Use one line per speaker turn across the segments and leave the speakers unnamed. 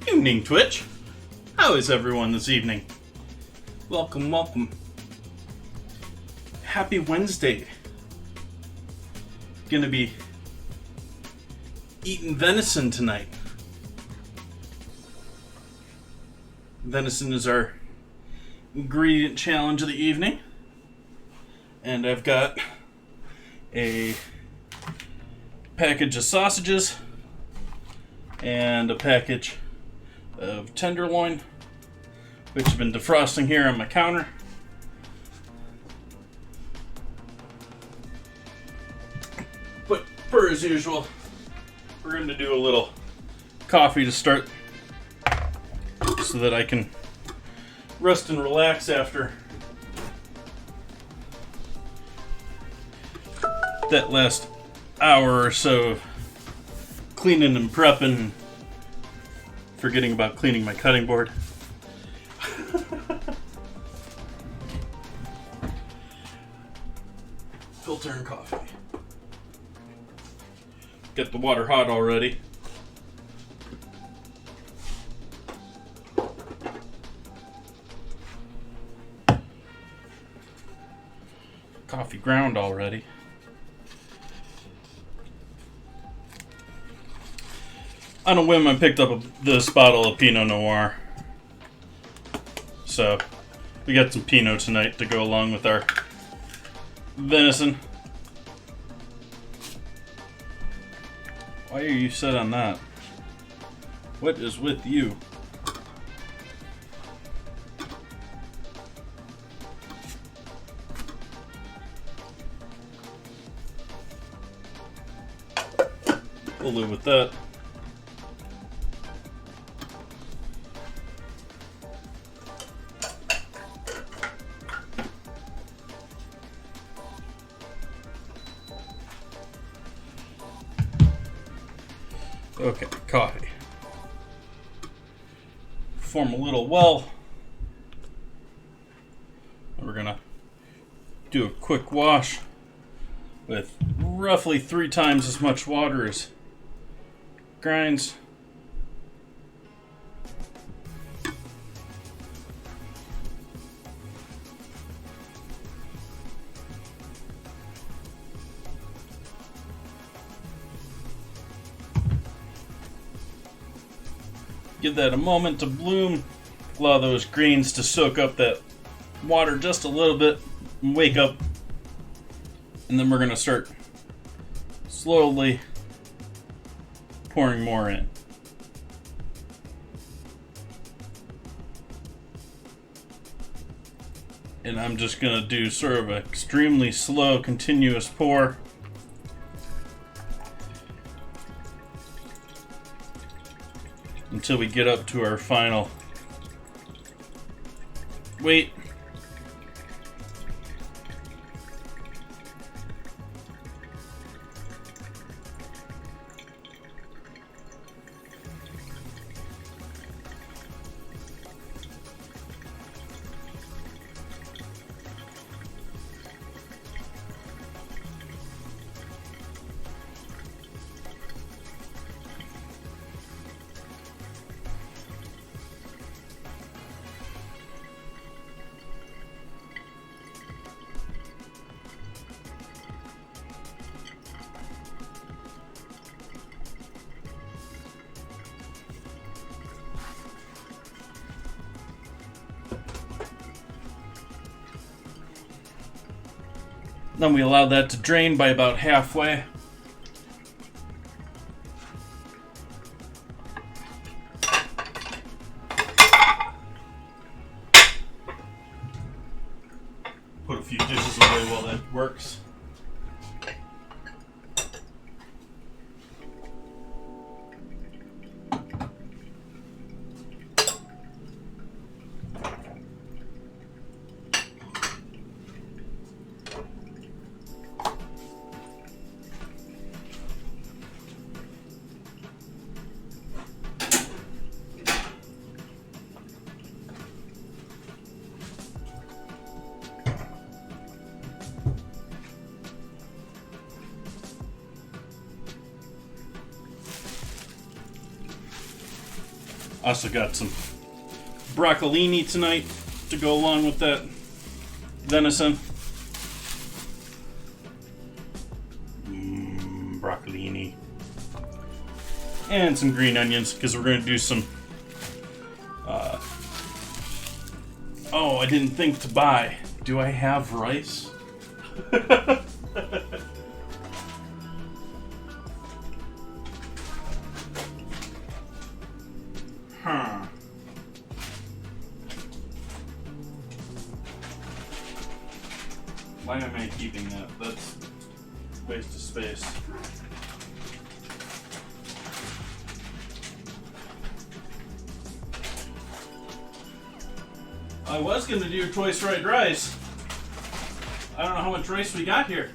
Evening, Twitch. How is everyone this evening? Welcome, welcome. Happy Wednesday. Gonna be eating venison tonight. Venison is our ingredient challenge of the evening. And I've got a package of sausages and a package of tenderloin, which have been defrosting here on my counter. But per as usual, we're going to do a little coffee to start so that I can rest and relax after that last hour or so of cleaning and prepping, forgetting about cleaning my cutting board. Filter and coffee. Get the water hot already. Coffee ground already. On a whim, I picked up this bottle of Pinot Noir. So, we got some Pinot tonight to go along with our venison. Why are you set on that? What is with you? We'll live with that. Okay, coffee. Form a little well. We're gonna do a quick wash with roughly 3 times as much water as grinds. Give that a moment to bloom. Allow those greens to soak up that water just a little bit and wake up. And then we're going to start slowly pouring more in. And I'm just going to do sort of an extremely slow, continuous pour. Until we get up to our final weight. Then we allow that to drain by about halfway. Put a few dishes away while that works. Also got some broccolini tonight to go along with that venison. Broccolini. And some green onions, because we're going to do some... oh, I didn't think to buy. Do I have rice? Huh. Why am I keeping that? That's a waste of space. I was going to do twice fried rice. I don't know how much rice we got here.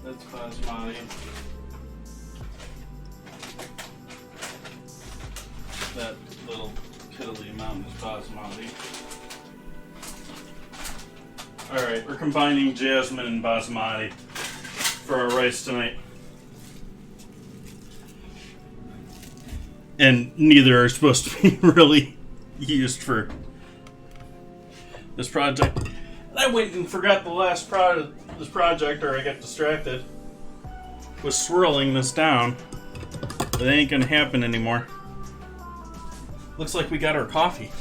That's basmati. That little piddly amount is basmati. Alright, we're combining jasmine and basmati for our rice tonight. And neither are supposed to be really used for this project. And I went and forgot the last this project, or I got distracted, was swirling this down. But it ain't gonna happen anymore. Looks like we got our coffee.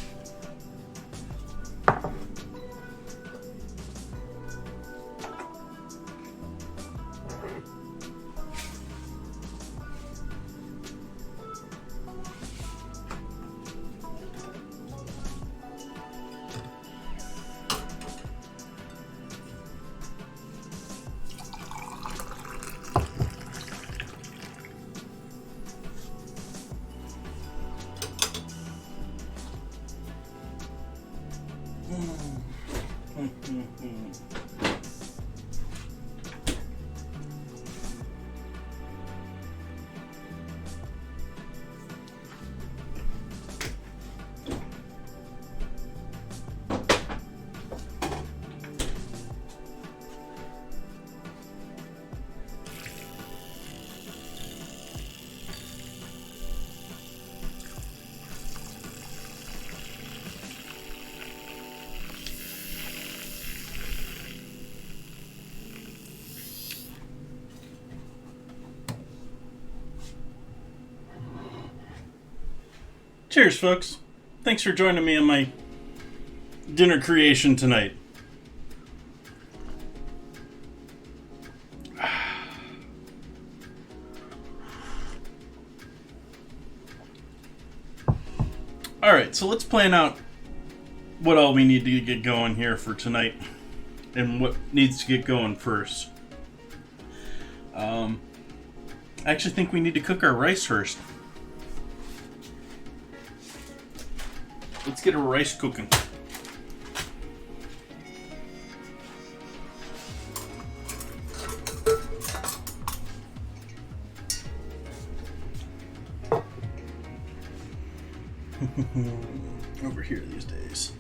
Cheers, folks. Thanks for joining me in my dinner creation tonight. Alright, so let's plan out what all we need to get going here for tonight and what needs to get going first. I actually think we need to cook our rice first. Let's get our rice cooking. Over here these days.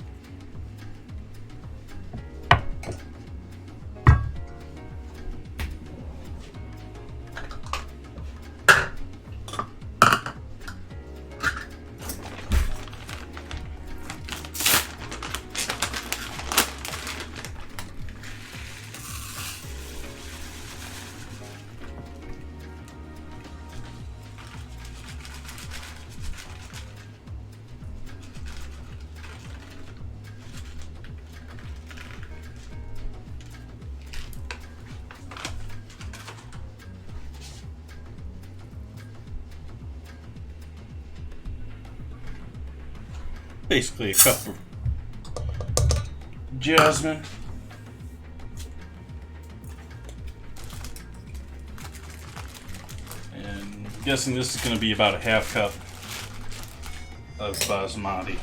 Basically a cup of jasmine. And I'm guessing this is going to be about a half cup of basmati.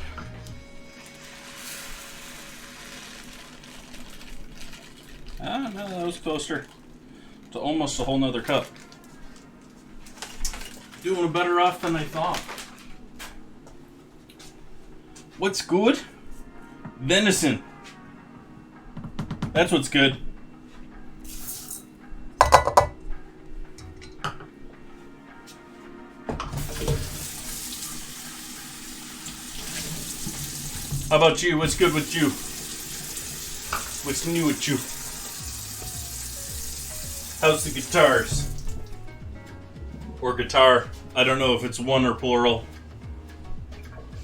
Ah, no, that was closer to almost a whole nother cup. Doing better off than I thought. What's good? Venison. That's what's good. How about you? What's good with you? What's new with you? How's the guitars? Or guitar. I don't know if it's one or plural.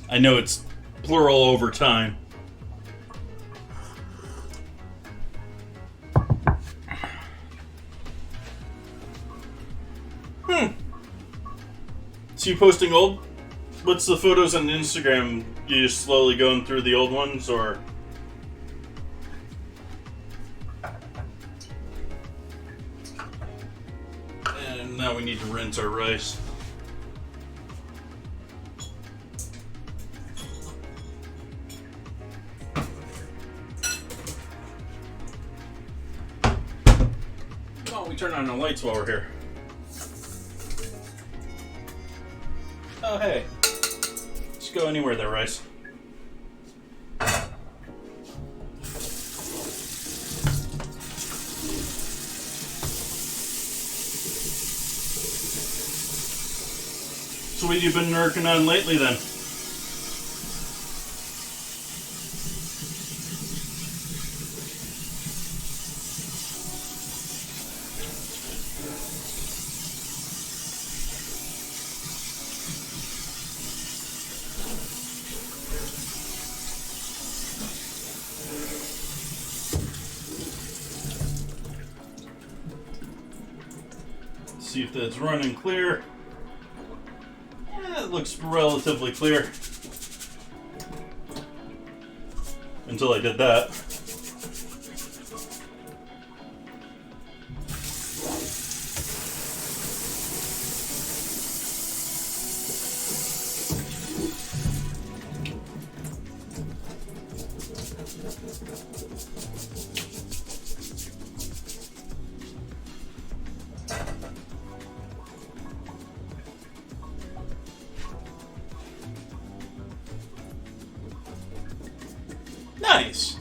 I know it's plural over time. So you posting old? What's the photos on Instagram? You just slowly going through the old ones, or? And now we need to rinse our rice. Oh, we turn on the lights while we're here. Oh, hey. Just go anywhere there, rice. So what have you been working on lately, then? See if that's running clear. Yeah, it looks relatively clear. Until I did that. Nice.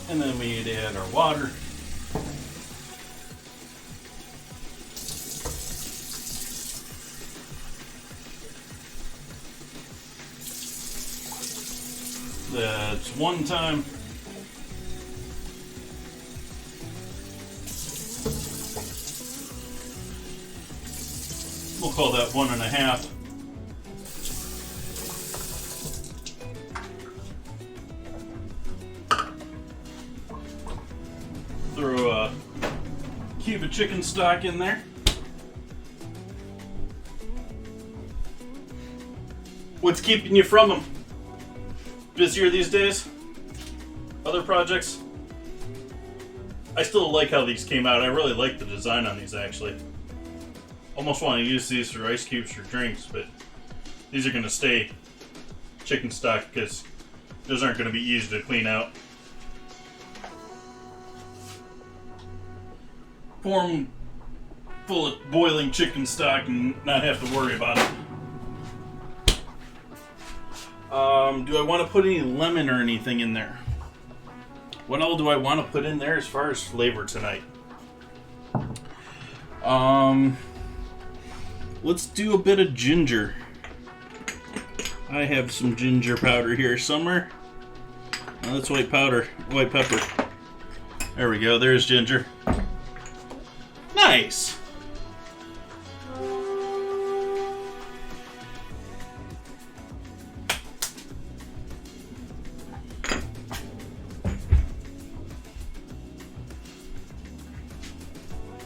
And then we need to add our water. That's one time. We'll call that 1.5. Throw a cube of chicken stock in there. What's keeping you from them? Busier these days? Other projects? I still like how these came out. I really like the design on these, actually. Almost want to use these for ice cubes for drinks, but these are going to stay chicken stock because those aren't going to be easy to clean out. Pour them full of boiling chicken stock and not have to worry about it. Do I want to put any lemon or anything in there? What all do I want to put in there as far as flavor tonight? Let's do a bit of ginger. I have some ginger powder here somewhere. Oh, that's white powder, white pepper. There we go, there's ginger. Nice!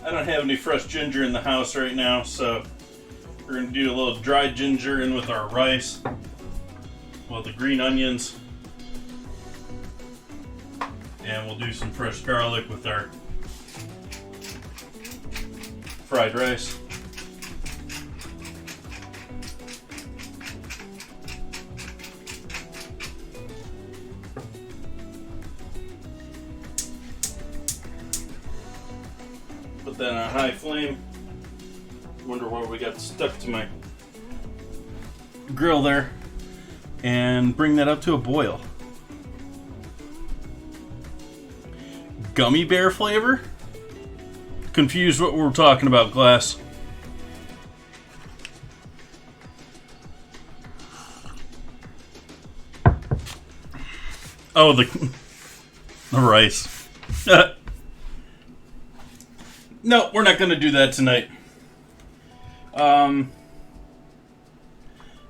I don't have any fresh ginger in the house right now, so we're going to do a little dried ginger in with our rice. Well, the green onions. And we'll do some fresh garlic with our fried rice. Put that on a high flame. Wonder why we got stuck to my grill there. and bring that up to a boil. Gummy bear flavor? Confused what we're talking about, Glass. Oh, the rice. No, we're not going to do that tonight.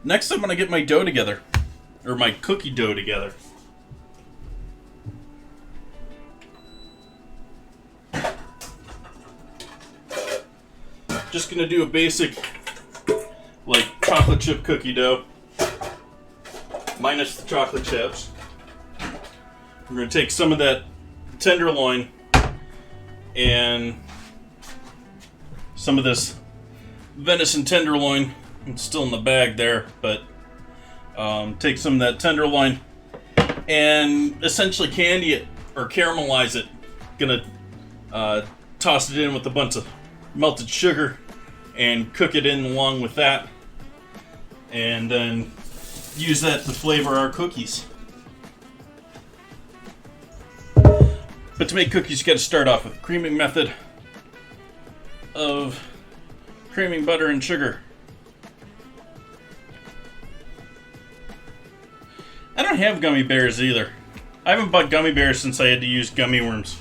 Next I'm going to get my dough together. Or my cookie dough together. Just going to do a basic, like, chocolate chip cookie dough. Minus the chocolate chips. We're going to take some of that tenderloin and some of this venison tenderloin. It's still in the bag there, but take some of that tenderloin and essentially candy it or caramelize it. Gonna toss it in with a bunch of melted sugar and cook it in along with that, and then use that to flavor our cookies. But to make cookies, you got to start off with the creaming method of creaming butter and sugar. I don't have gummy bears either. I haven't bought gummy bears since I had to use gummy worms.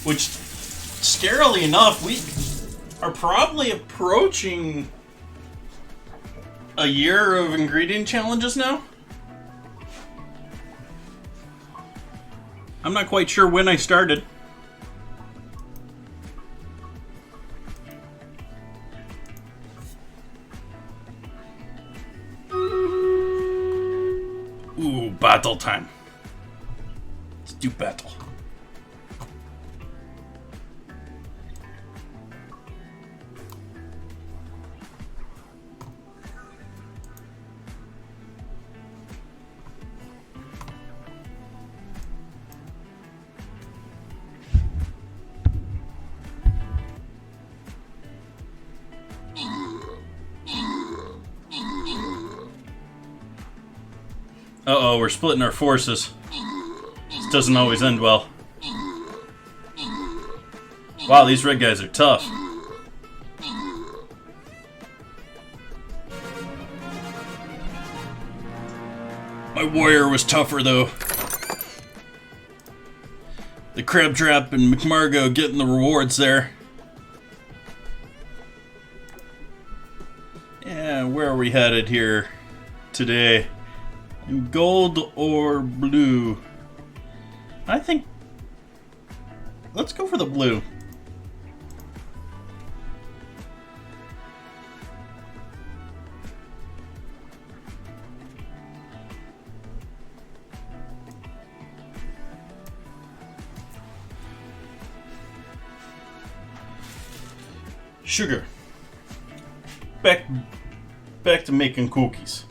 Which, scarily enough, we are probably approaching a year of ingredient challenges now. I'm not quite sure when I started. Ooh, battle time. Let's do battle. Uh-oh, we're splitting our forces. This doesn't always end well. Wow, these red guys are tough. My warrior was tougher, though. The Crab Trap and McMargo getting the rewards there. Yeah, where are we headed here today? Gold or blue? I think... let's go for the blue. Sugar. Back to making cookies.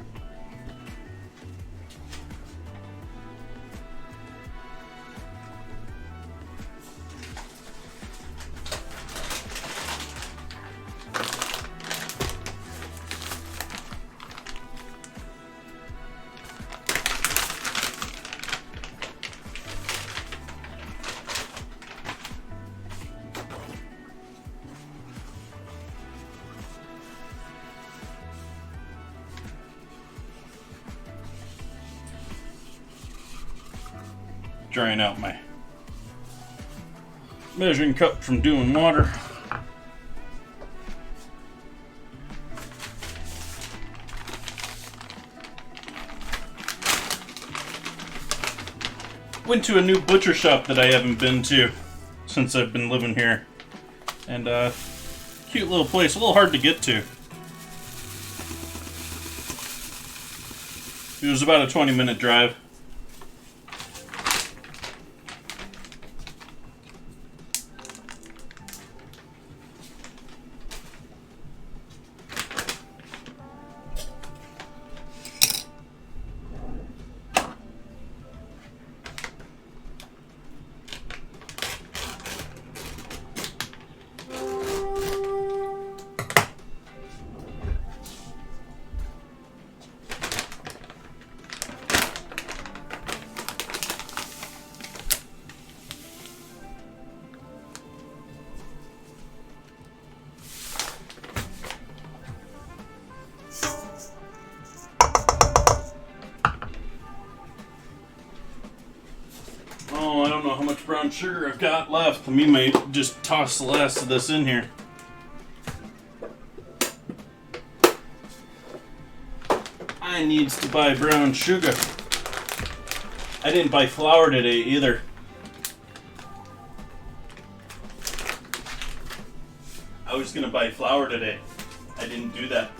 Drying out my measuring cup from doing water. Went to a new butcher shop that I haven't been to since I've been living here. And cute little place, a little hard to get to. It was about a 20-minute drive. know how much brown sugar I've got left. We might just toss the last of this in here. I needs to buy brown sugar. I didn't buy flour today either. I was gonna buy flour today. I didn't do that.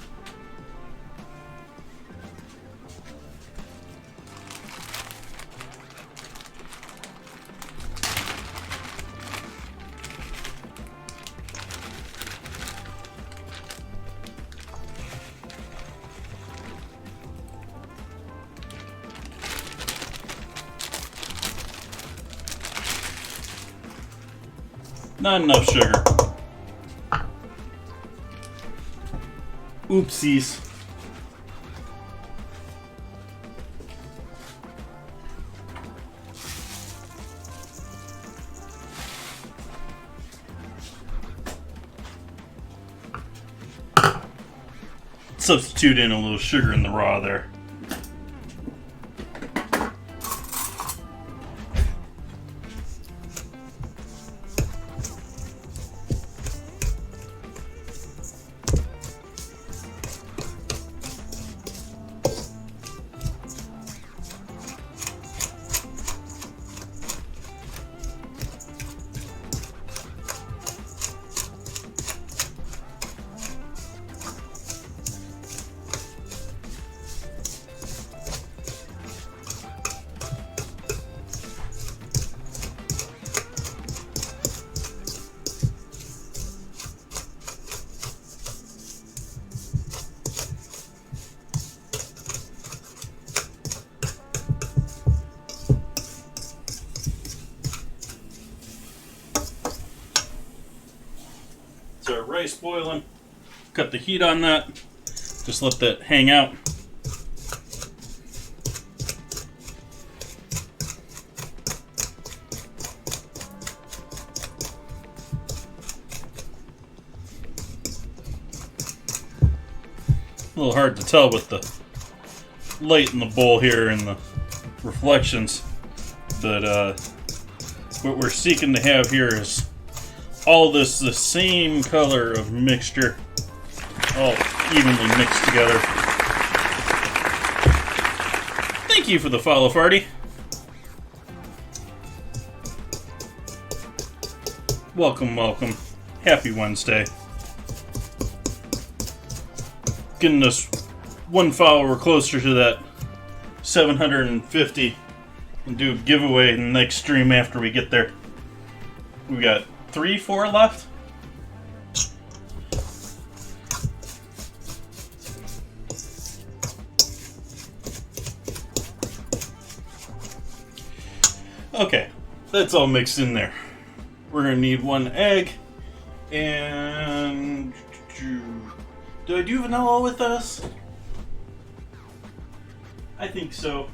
Not enough sugar. Oopsies. Substitute in a little sugar in the raw there. Our rice boiling. Cut the heat on that. Just let that hang out. A little hard to tell with the light in the bowl here and the reflections, but what we're seeking to have here is all this the same color of mixture, all evenly mixed together. Thank you for the follow, Farty. Welcome, welcome. Happy Wednesday. Getting us one follower closer to that 750 and do a giveaway in the next stream after we get there. We got 3, 4 left. Okay, that's all mixed in there. We're gonna need 1 egg, and do I do vanilla with us? I think so.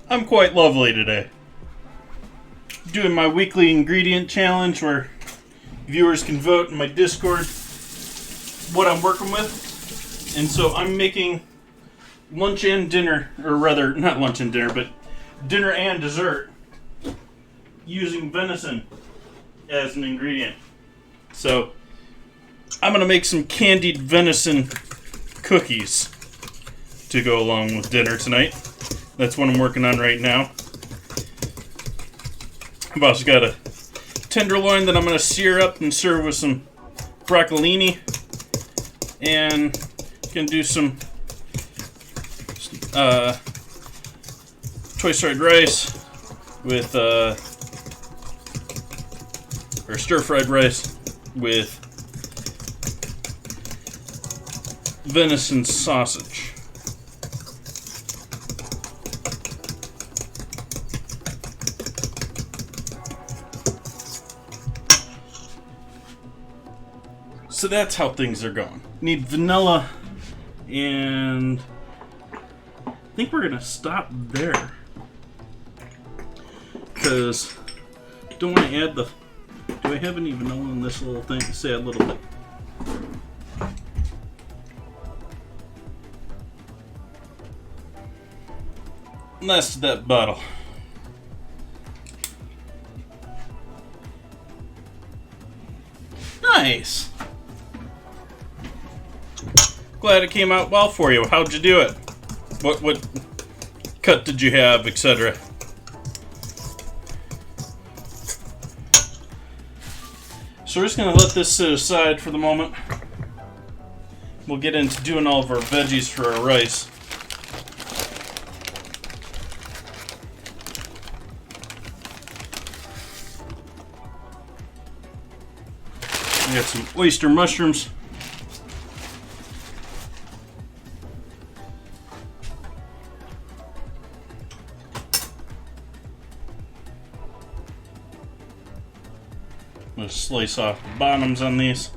I'm quite lovely today. Doing my weekly ingredient challenge where viewers can vote in my Discord what I'm working with. And so I'm making lunch and dinner, or rather, not lunch and dinner, but dinner and dessert using venison as an ingredient. So I'm going to make some candied venison cookies to go along with dinner tonight. That's what I'm working on right now. I've also got a tenderloin that I'm going to sear up and serve with some broccolini. And going to do some choice-fried rice with, or stir-fried rice with venison sausage. So that's how things are going. Need vanilla, and I think we're gonna stop there because don't want Do I have any vanilla in this little thing? Say a little bit. And that's that bottle. Nice. Glad it came out well for you. How'd you do it? What cut did you have, etc.? So we're just gonna let this sit aside for the moment. We'll get into doing all of our veggies for our rice. We got some oyster mushrooms. I'm gonna slice off the bottoms on these.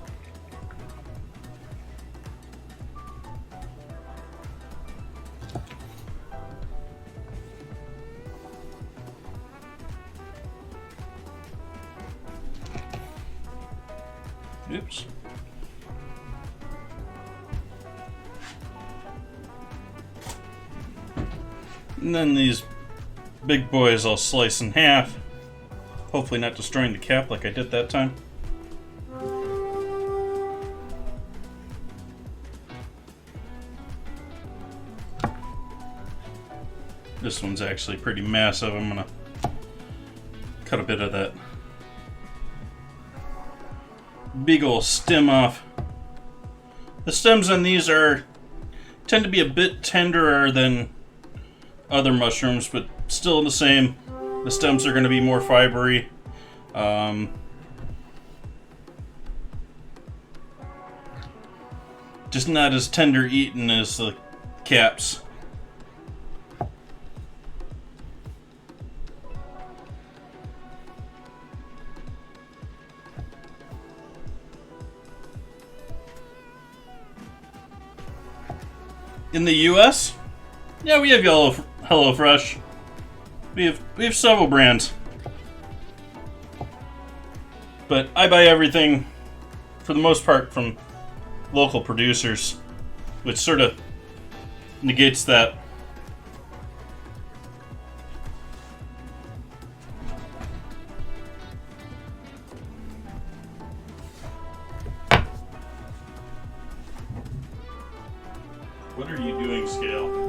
Oops. And then these big boys I'll slice in half. Hopefully not destroying the cap like I did that time. This one's actually pretty massive. I'm gonna cut a bit of that big ol' stem off. The stems on these tend to be a bit tenderer than other mushrooms, but still the same. The stems are going to be more fibery. Just not as tender eaten as the caps. In the US, yeah, we have HelloFresh. We have several brands, but I buy everything for the most part from local producers, which sort of negates that. What are you doing, Scale?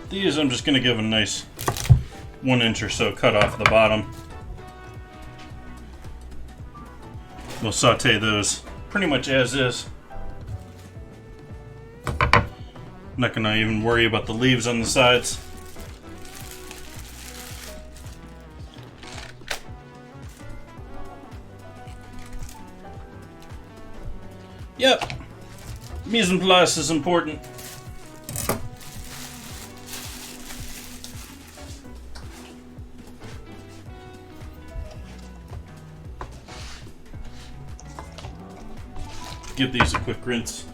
These I'm just going to give a nice 1 inch or so cut off the bottom. We'll saute those pretty much as is. I'm not going to even worry about the leaves on the sides. Yep, mise en place is important. Give these a quick rinse.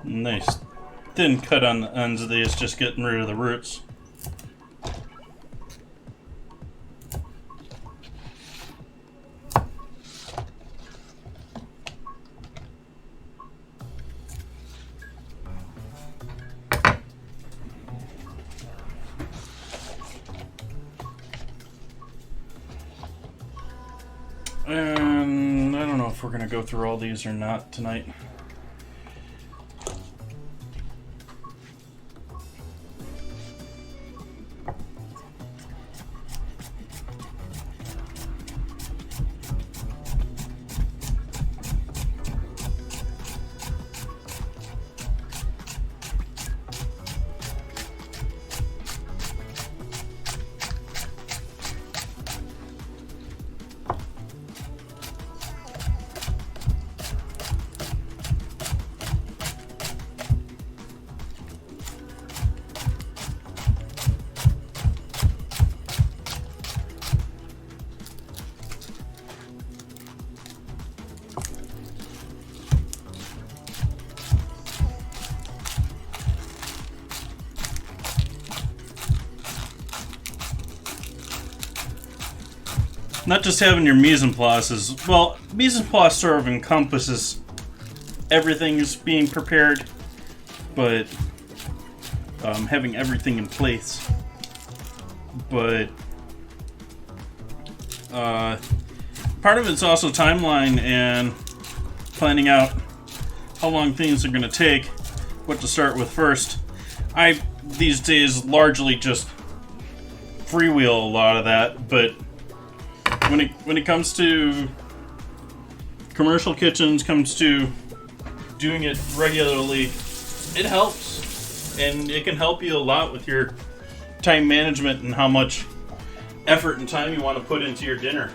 Nice thin cut on the ends of these, just getting rid of the roots. And I don't know if we're gonna go through all these or not tonight. not just having your mise en place is, well, mise en place sort of encompasses everything is being prepared, but having everything in place. But part of it's also timeline and planning out how long things are going to take, what to start with first. I, these days, largely just freewheel a lot of that, but when it comes to commercial kitchens, comes to doing it regularly, it helps, and it can help you a lot with your time management and how much effort and time you want to put into your dinner.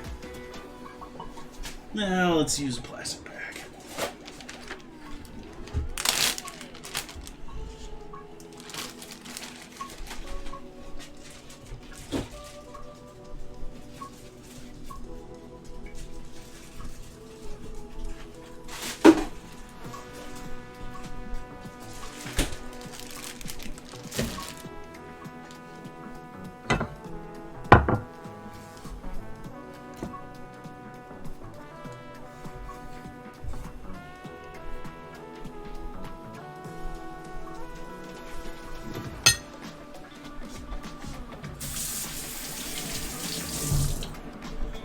Now let's use a plastic bag.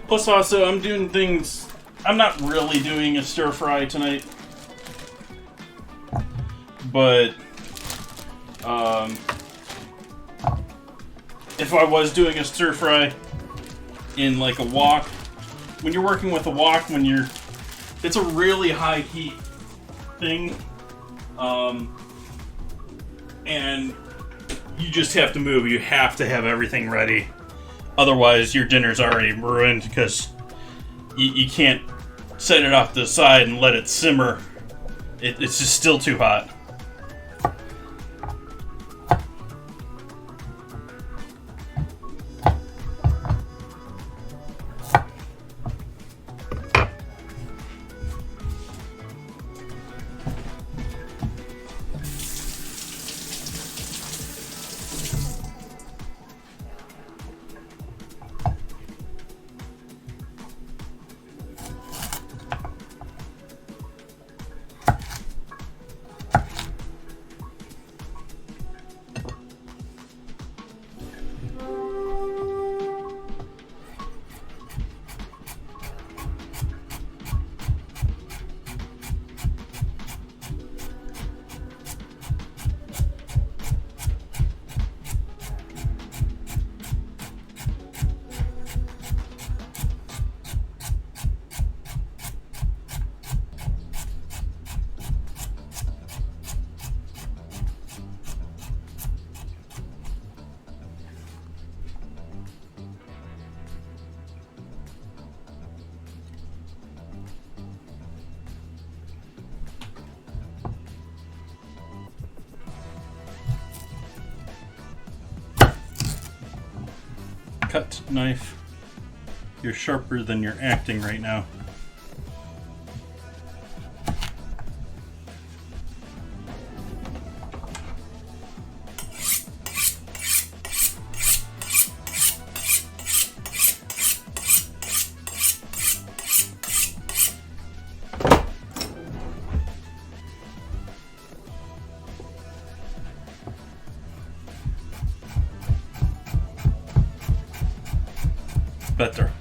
Plus also, I'm doing things... I'm not really doing a stir fry tonight. But... if I was doing a stir fry in like a wok... When you're working with a wok, it's a really high heat thing. And you just have to move. You have to have everything ready. Otherwise, your dinner's already ruined because you can't set it off to the side and let it simmer. It's just still too hot. Cut knife. You're sharper than you're acting right now. Better.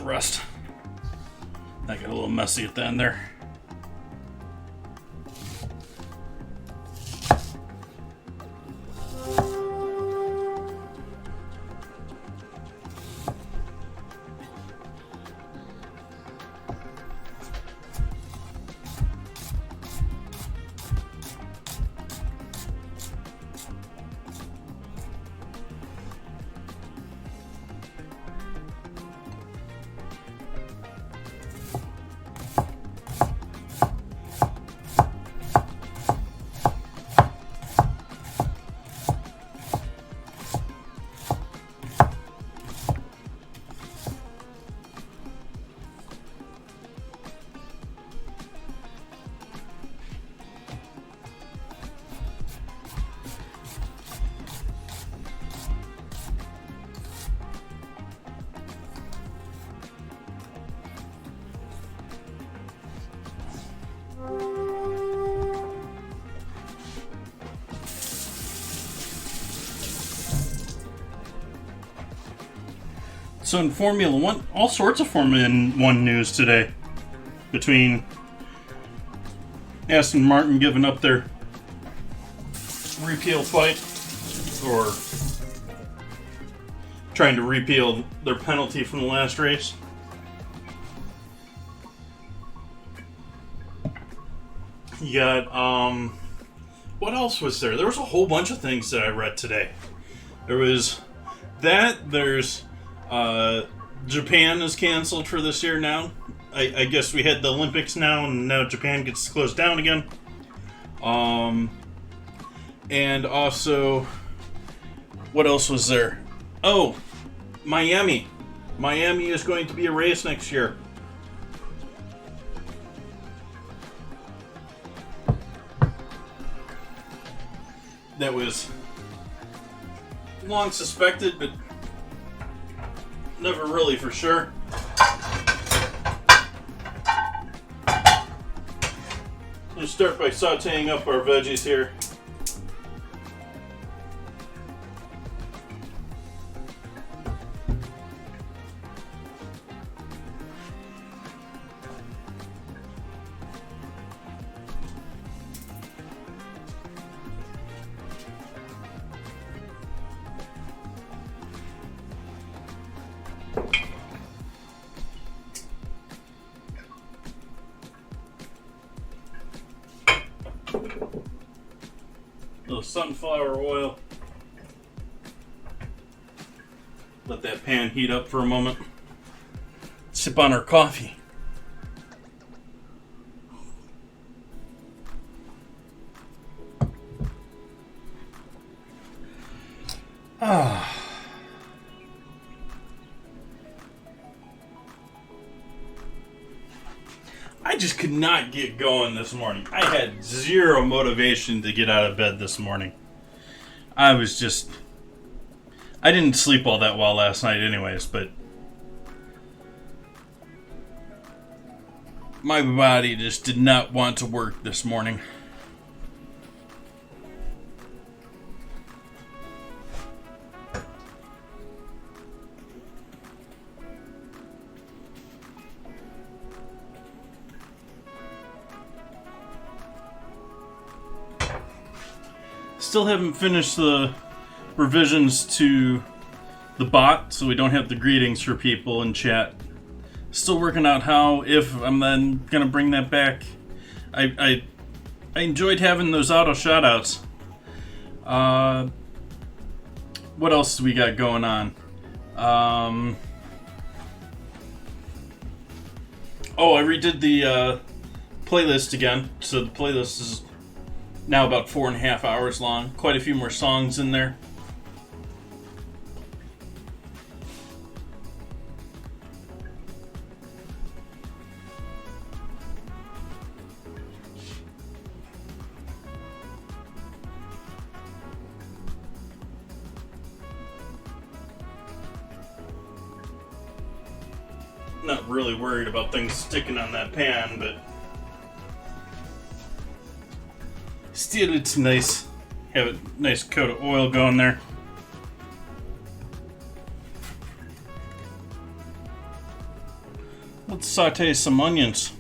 rest. That got a little messy at the end there. So in Formula One, all sorts of Formula One news today. Between Aston Martin giving up their repeal fight, or trying to repeal their penalty from the last race. You got, what else was there? There was a whole bunch of things that I read today. There was that, there's, Japan is canceled for this year now. I guess we had the Olympics now, and now Japan gets closed down again. And also, what else was there? Oh, Miami. Miami is going to be a race next year. That was long suspected, but never really for sure. Let's start by sauteing up our veggies here. Little sunflower oil. Let that pan heat up for a moment. Sip on our coffee. I just could not get going this morning. I had zero motivation to get out of bed this morning. I didn't sleep all that well last night anyways, but my body just did not want to work this morning. Still haven't finished the revisions to the bot, so we don't have the greetings for people in chat. Still working out how, if I'm then gonna bring that back. I enjoyed having those auto shoutouts. What else do we got going on? I redid the playlist again, so the playlist is now about 4.5 hours long. Quite a few more songs in there. Not really worried about things sticking on that pan, but still, it's nice. Have a nice coat of oil going there. Let's saute some onions.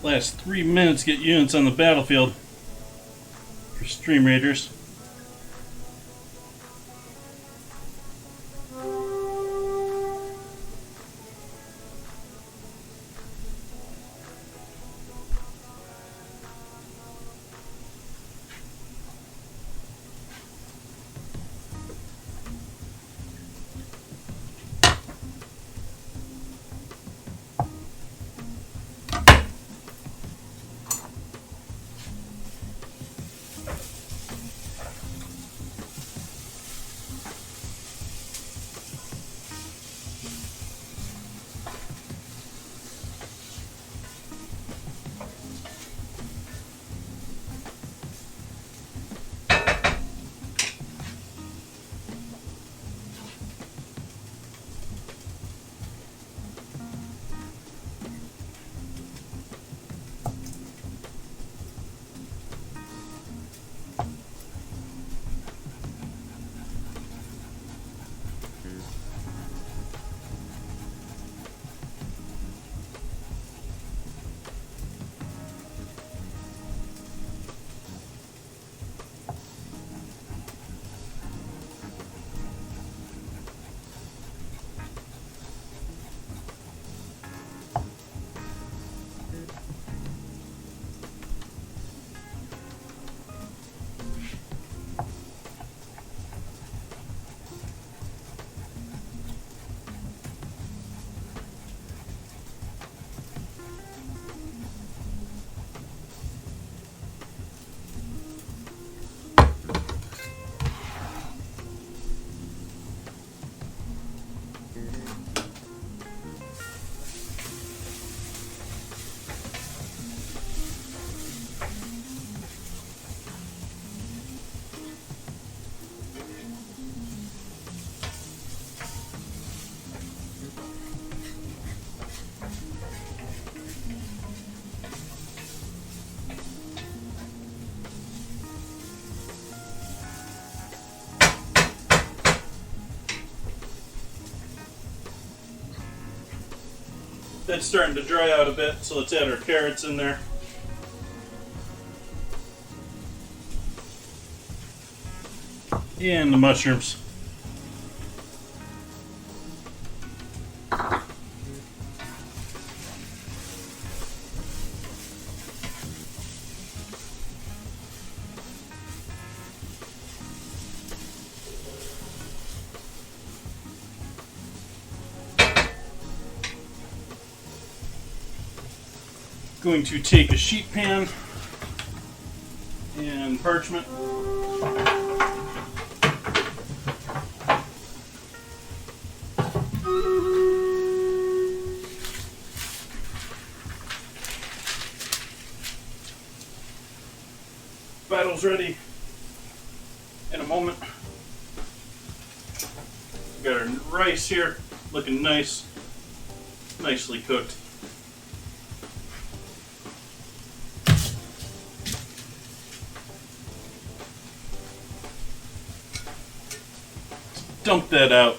Last 3 minutes get units on the battlefield for Stream Raiders. That's starting to dry out a bit, so let's add our carrots in there. And the mushrooms. Going to take a sheet pan and parchment. Battle's ready in a moment. Got our rice here, looking nice, nicely cooked. Dump that out.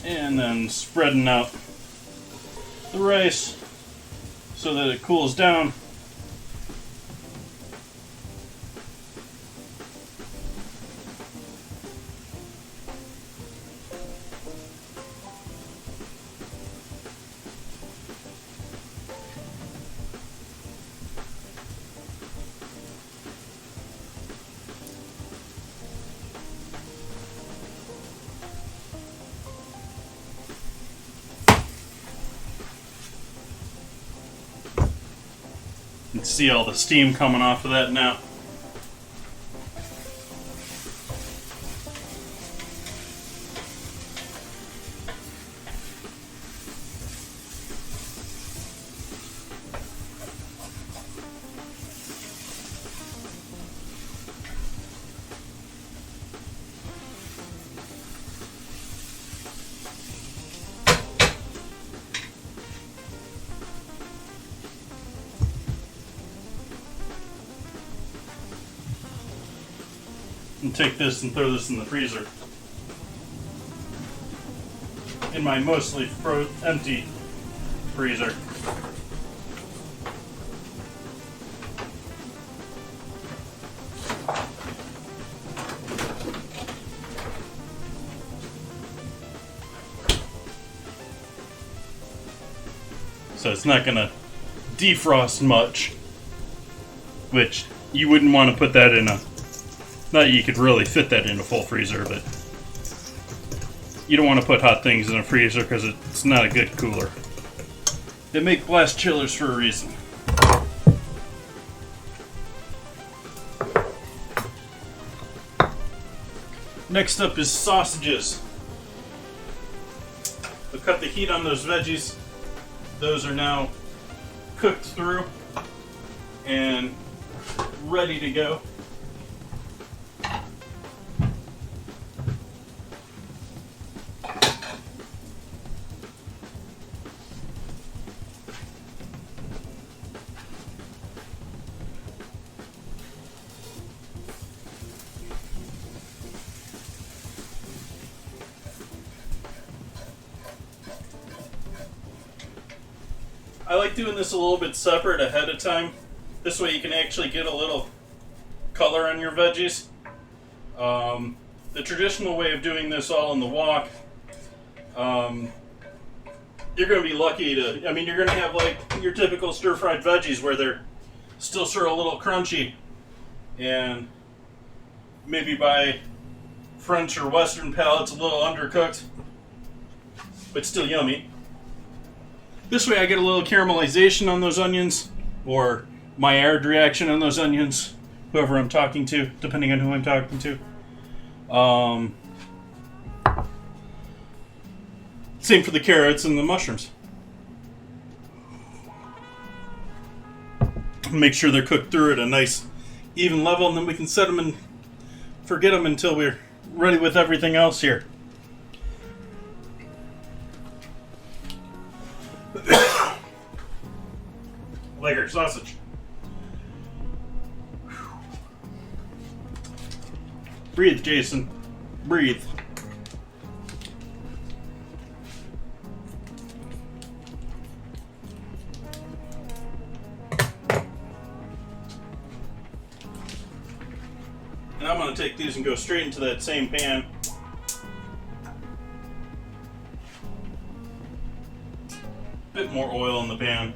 And then spreading out the rice so that it cools down. You can see all the steam coming off of that now. And take this and throw this in the freezer. In my mostly empty freezer. So it's not going to defrost much, which you wouldn't want to put that in a... Not that you could really fit that in a full freezer, but you don't want to put hot things in a freezer because it's not a good cooler. They make blast chillers for a reason. Next up is sausages. We'll cut the heat on those veggies. Those are now cooked through and ready to go. I like doing this a little bit separate ahead of time. This way you can actually get a little color on your veggies. The traditional way of doing this all in the wok, you're going to be lucky to, you're going to have like your typical stir-fried veggies where they're still sort of a little crunchy and maybe by French or Western palates a little undercooked, but still yummy. This way I get a little caramelization on those onions, or Maillard reaction on those onions, whoever I'm talking to, depending on who I'm talking to. Same for the carrots and the mushrooms. Make sure they're cooked through at a nice even level, and then we can set them and forget them until we're ready with everything else here. Like our sausage. Breathe, Jason. Breathe. And I'm going to take these and go straight into that same pan. Bit more oil in the pan.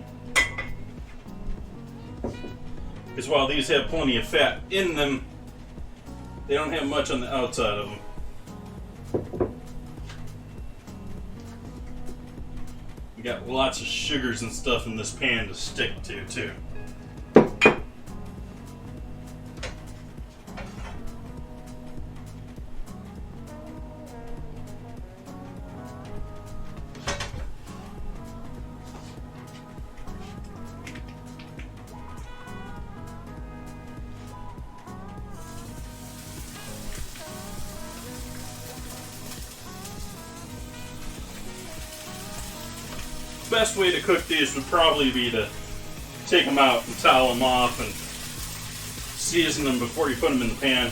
Because while these have plenty of fat in them, They don't have much on the outside of them. We got lots of sugars and stuff in this pan to stick to, too. Best way to cook these would probably be to take them out and towel them off and season them before you put them in the pan.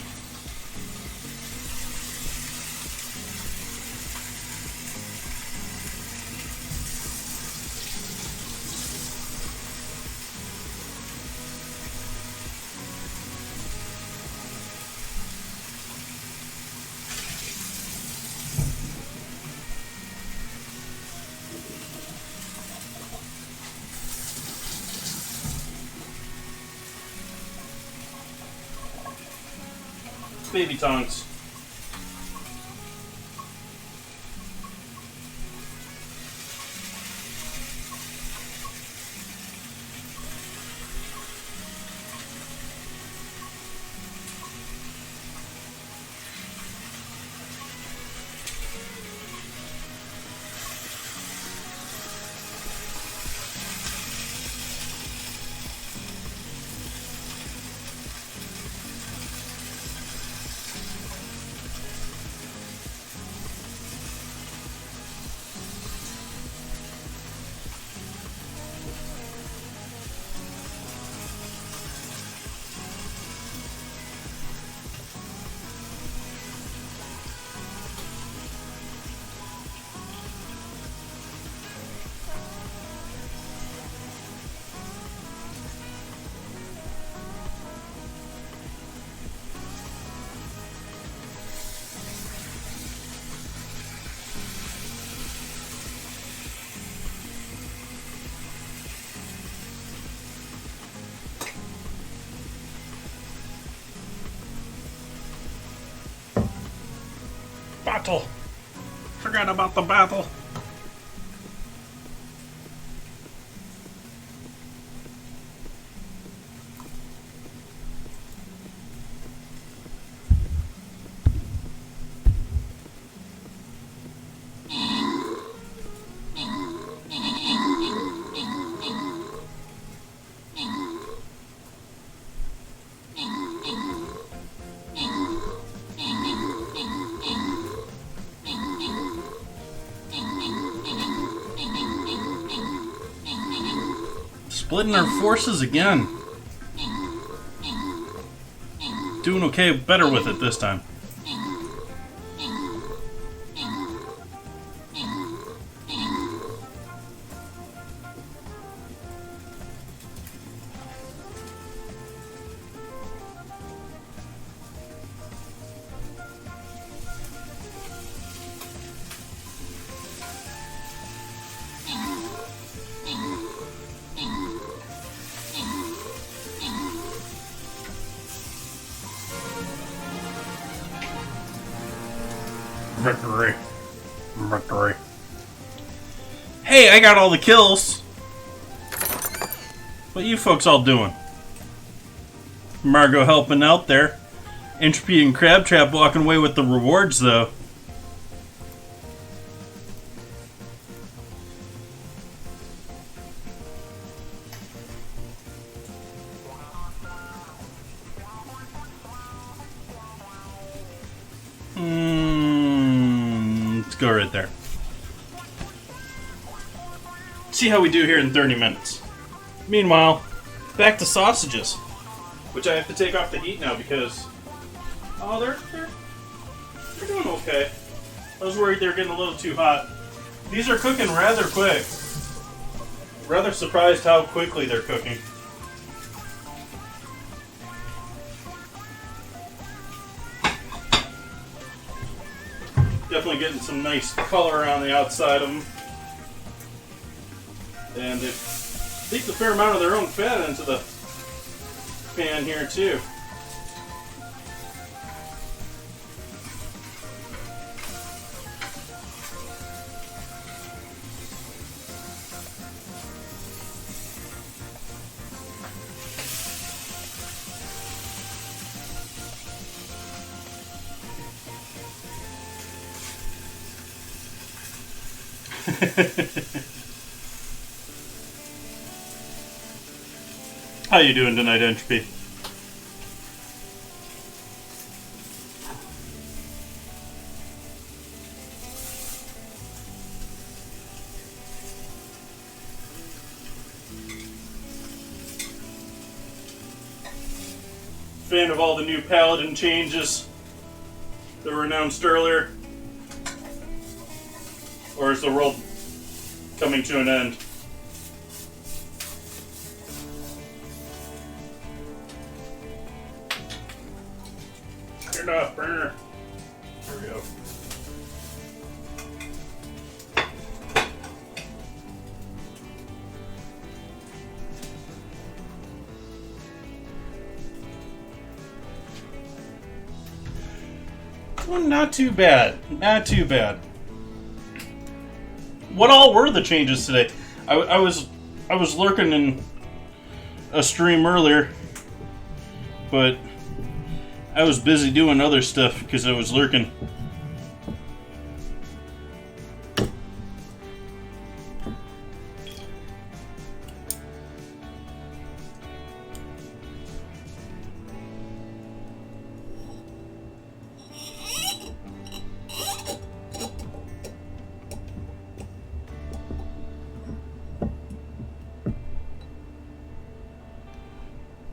Baby tongs. Battle. Forgot about the battle. Splitting our forces again. Doing okay, better with it this time. Victory. Victory. Hey, I got all the kills. What you folks all doing? Margot helping out there. Entropy and Crabtrap walking away with the rewards, though. Let's go right there. See how we do here in 30 minutes. Meanwhile, back to sausages, which I have to take off the heat now because they're doing okay. I was worried they were getting a little too hot. These are cooking rather quick. Rather surprised how quickly they're cooking. Definitely getting some nice color around the outside of them. And it leaks a fair amount of their own fat into the pan here too. How you doing tonight, Entropy? Fan of all the new Paladin changes that were announced earlier? Or is the world coming to an end? Turn off burner. There we go. Well, not too bad. Not too bad. What all were the changes today? I was lurking in a stream earlier, but I was busy doing other stuff because I was lurking.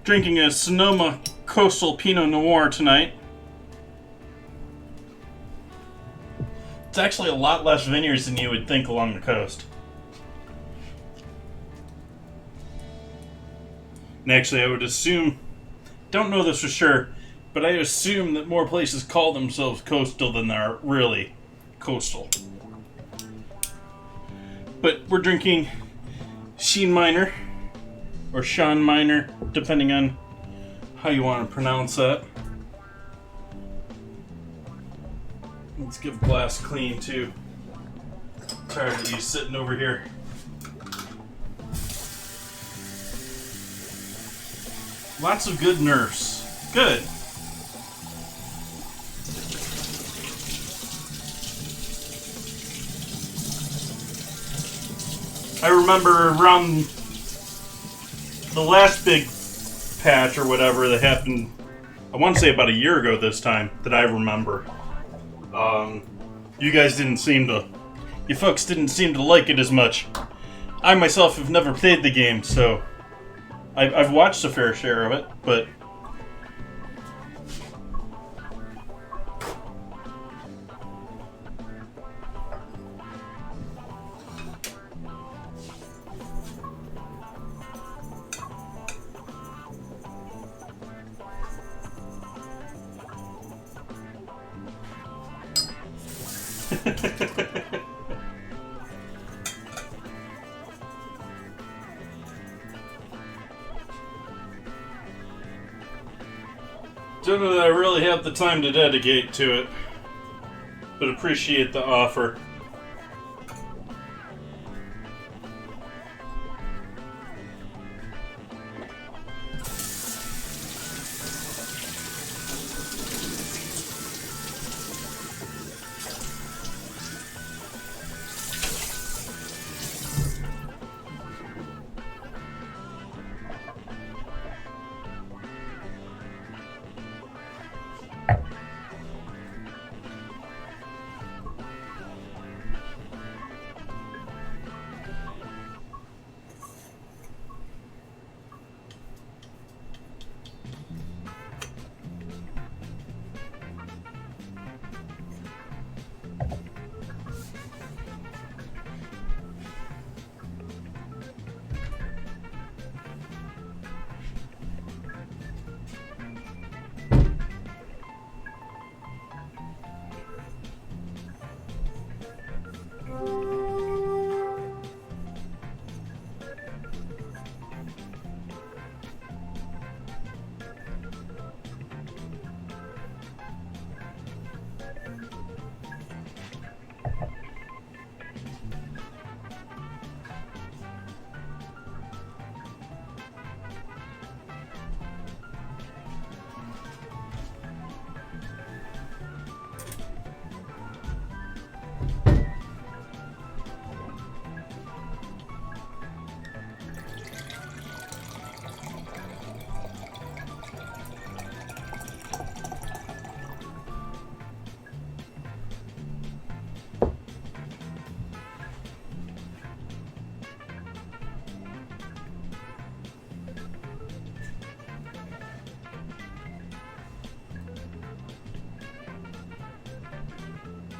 Drinking a Sonoma Coastal Pinot Noir tonight. It's actually a lot less vineyards than you would think along the coast. And actually, I would assume, don't know this for sure, but I assume that more places call themselves coastal than they are really coastal. But we're drinking Sheen Minor, or Sean Minor, depending on how you want to pronounce that. Let's give glass clean too. Tired of you sitting over here. Lots of good nerfs. Good. I remember around the last big patch or whatever that happened, I want to say about a year ago this time, that I remember. You guys didn't seem to, you folks didn't seem to like it as much. I myself have never played the game, so I've watched a fair share of it, but don't know that I really have the time to dedicate to it, but appreciate the offer.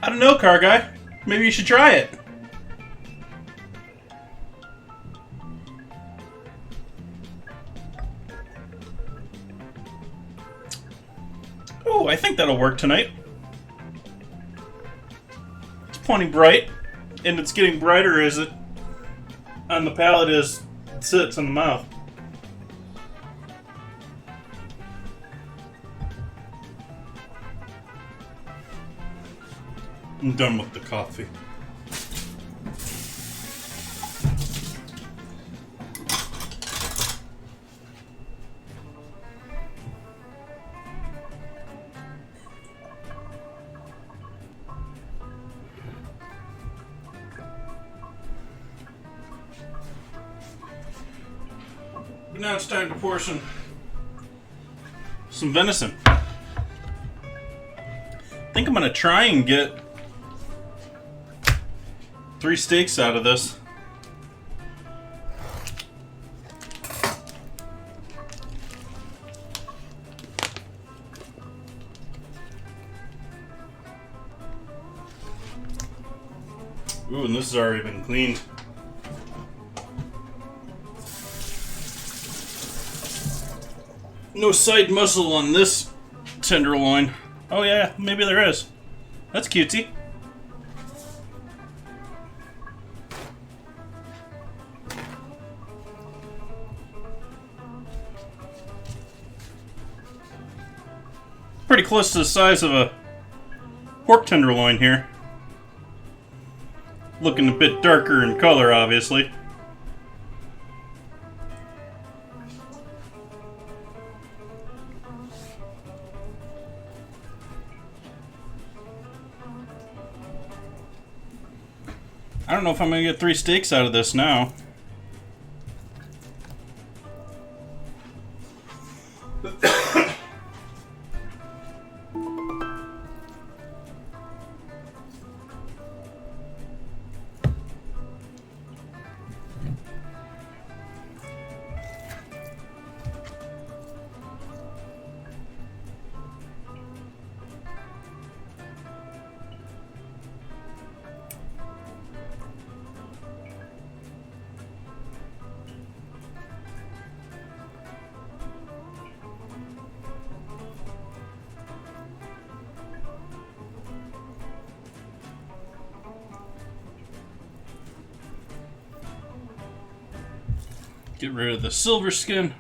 I don't know, car guy. Maybe you should try it. Oh, I think that'll work tonight. It's plenty bright, and it's getting brighter as it on the palate as it sits in the mouth. I'm done with the coffee. But now it's time to portion some venison. I think I'm gonna try and get 3 steaks out of this. Ooh, and this has already been cleaned. No side muscle on this tenderloin. Oh yeah, maybe there is. That's cutesy. Pretty close to the size of a pork tenderloin here. Looking a bit darker in color, obviously. I don't know if I'm going to get 3 steaks out of this now. Get rid of the silver skin.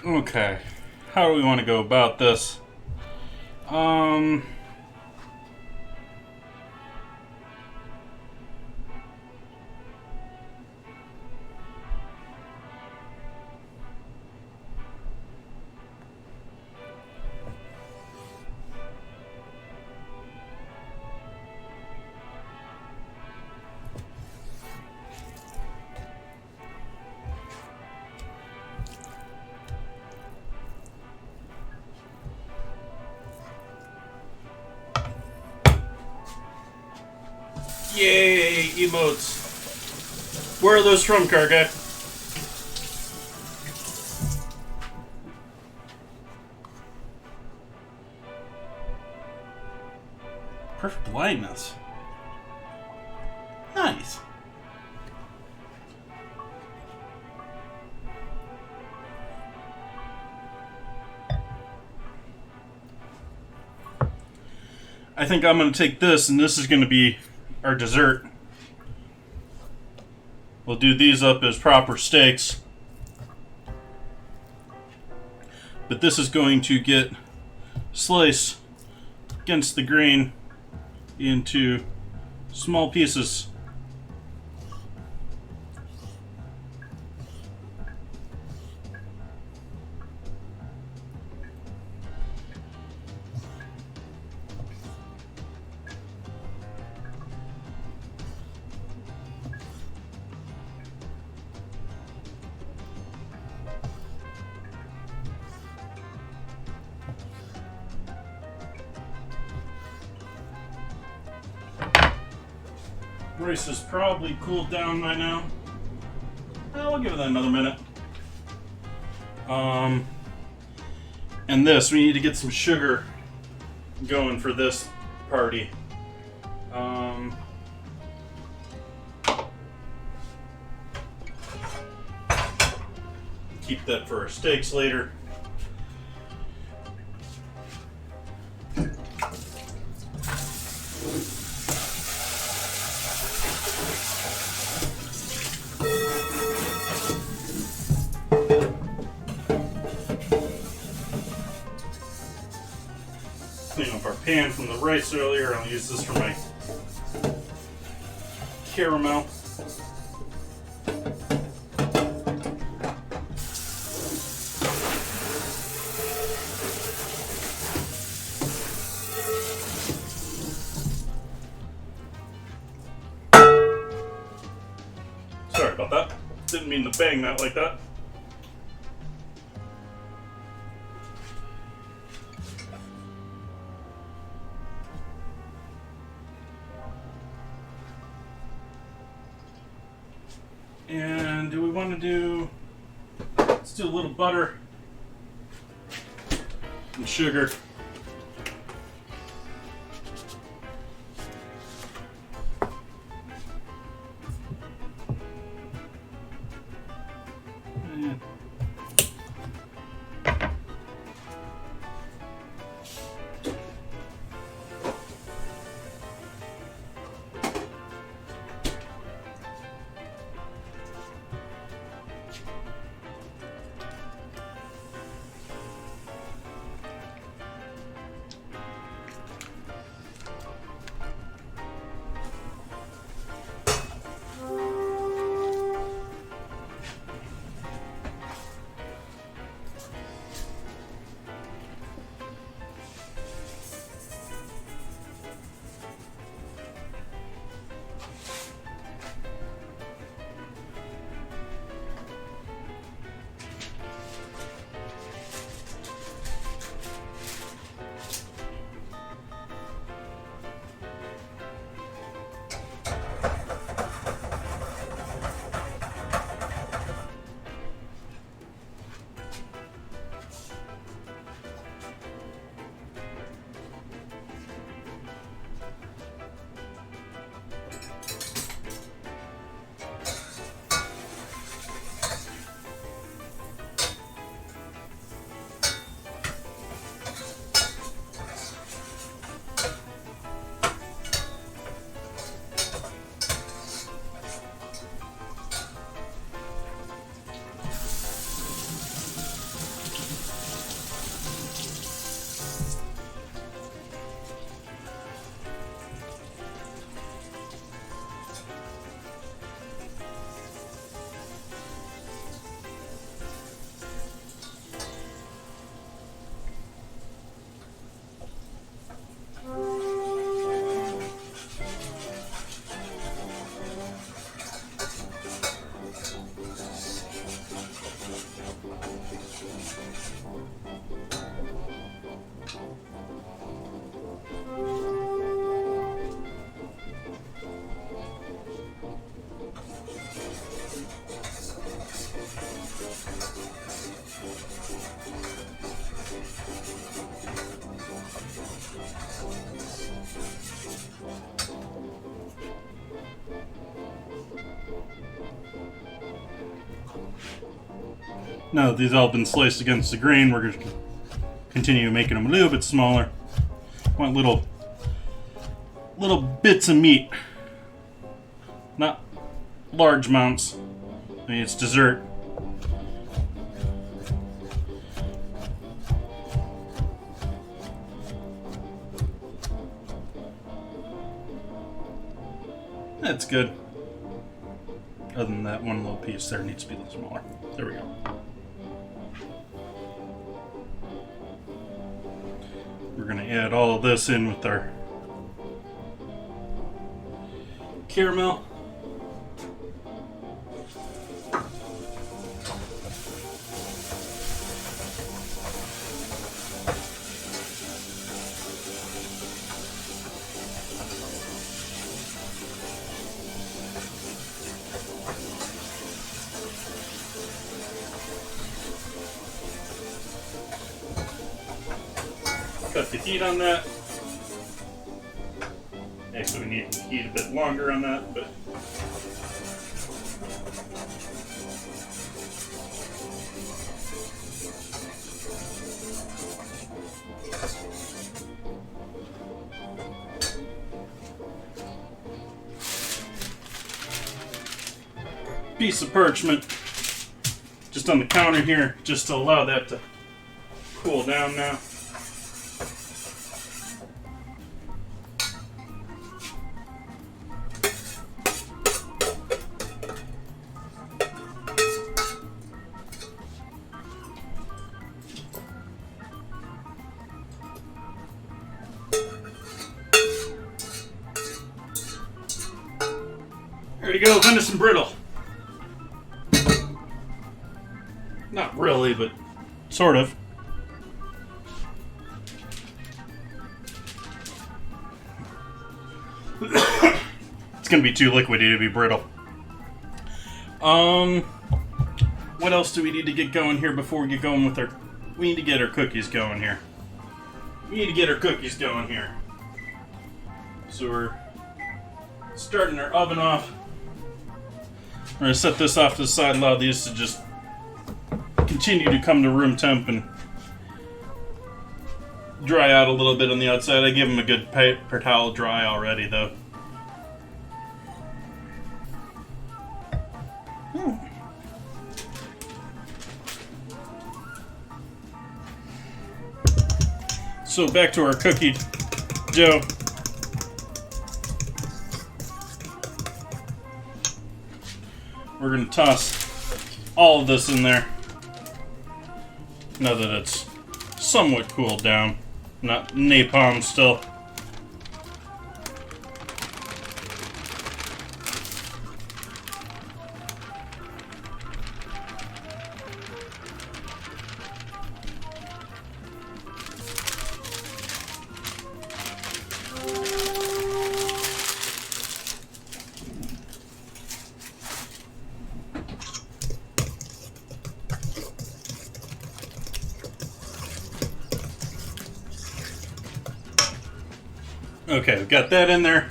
Okay, how do we want to go about this? Yay, emotes. Where are those from, car guy? Perfect blindness. Nice. I think I'm going to take this, and this is going to be our dessert. We'll do these up as proper steaks. But this is going to get sliced against the grain into small pieces. Rice is probably cooled down by now. We'll give it another minute. And this, we need to get some sugar going for this party. Keep that for our steaks later. Clean up our pan from the rice earlier. I'll use this for my caramel. Sorry about that. Didn't mean to bang that like that. And do we want to do, let's do a little butter and sugar. Now that these all been sliced against the grain, we're going to continue making them a little bit smaller. Want little bits of meat, not large amounts. I mean, it's dessert. That's good. Other than that, one little piece there needs to be a little smaller. There we go. We're going to add all of this in with our caramel. cut the heat on that. Actually, we need to heat a bit longer on that, but piece of parchment just on the counter here, just to allow that to cool down now. There you go, venison brittle. Not really, but sort of. It's gonna be too liquidy to be brittle. What else do we need to get going here before we get going with our... We need to get our cookies going here. So we're starting our oven off. We're gonna set this off to the side, allow these to just continue to come to room temp and dry out a little bit on the outside. I give them a good paper towel dry already, though. So back to our cookie dough. We're going to toss all of this in there. Now that it's somewhat cooled down. Not napalm still. Okay, we've got that in there.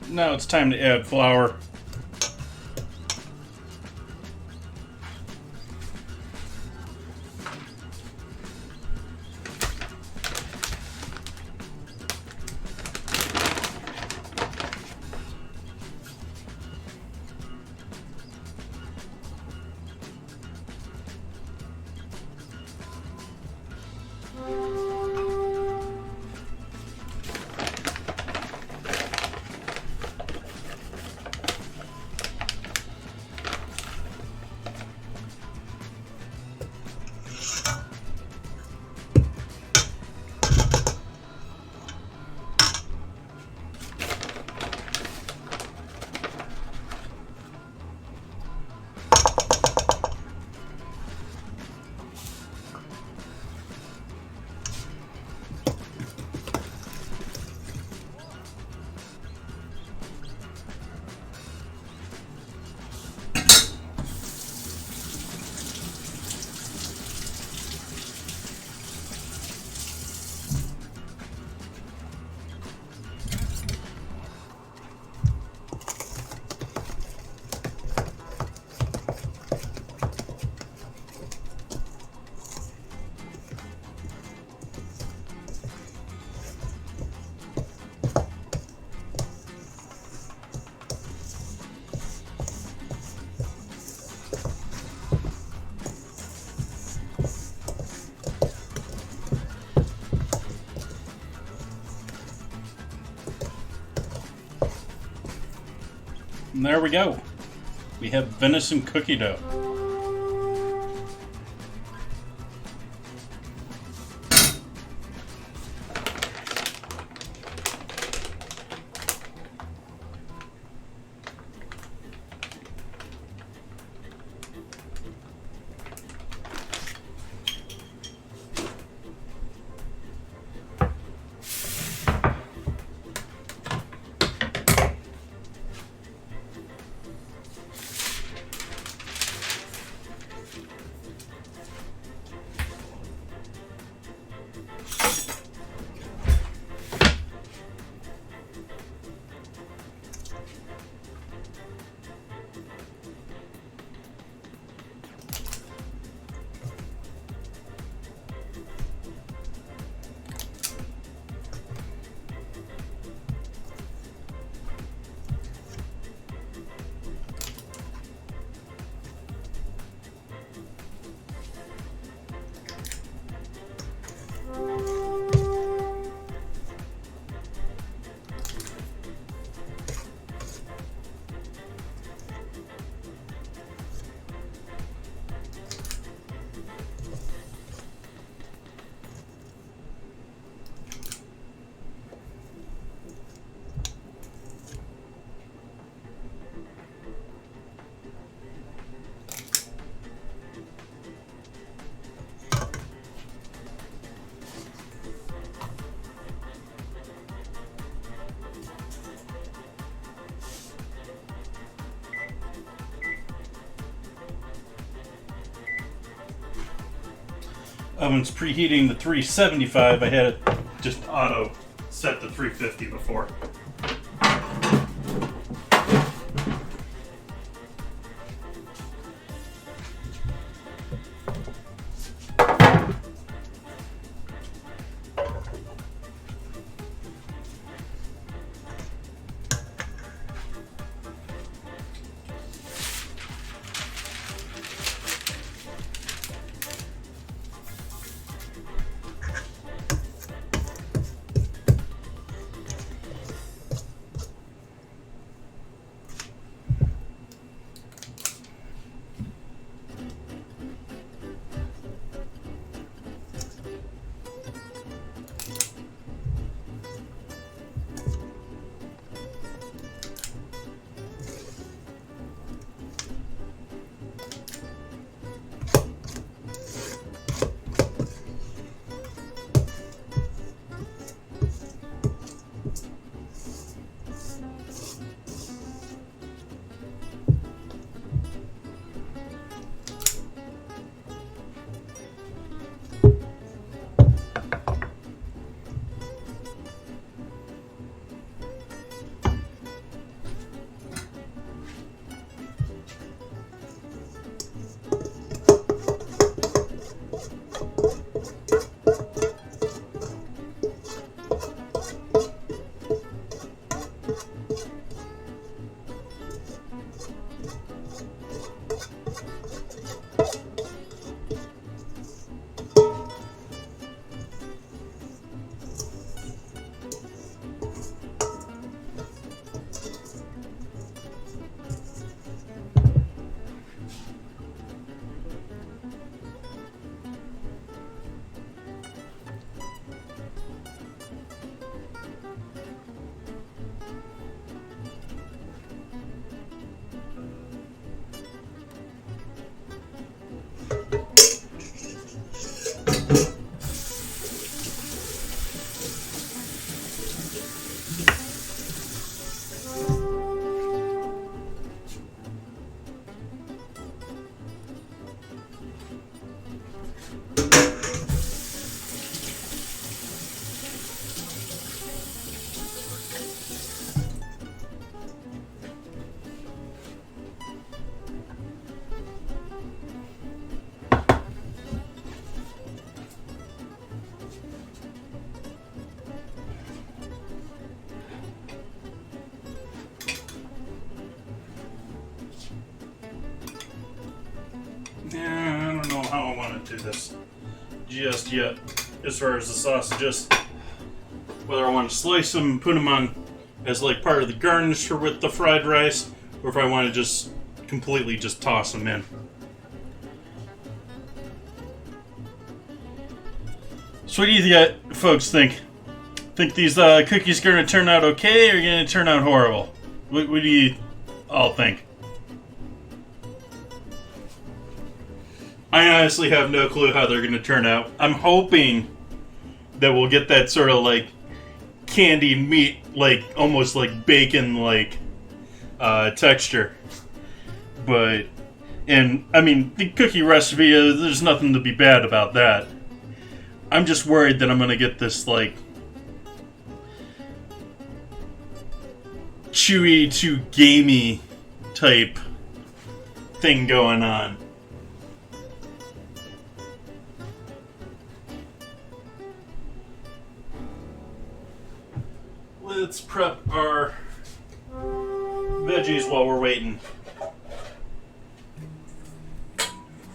Now it's time to add flour. And there we go. We have venison cookie dough. Oven's preheating to 375. I had it just auto set to 350 before. Yeah, I don't know how I want to do this just yet, as far as the sausages. Whether I want to slice them and put them on as like part of the garnish or with the fried rice, or if I want to just completely just toss them in. So what do you folks think? Think these cookies are going to turn out okay, or are going to turn out horrible? What do you all think? I honestly have no clue how they're going to turn out. I'm hoping that we'll get that sort of like candied meat, like almost like bacon like texture. But, and I mean, the cookie recipe, there's nothing to be bad about that. I'm just worried that I'm going to get this like chewy to gamey type thing going on. Let's prep our veggies while we're waiting.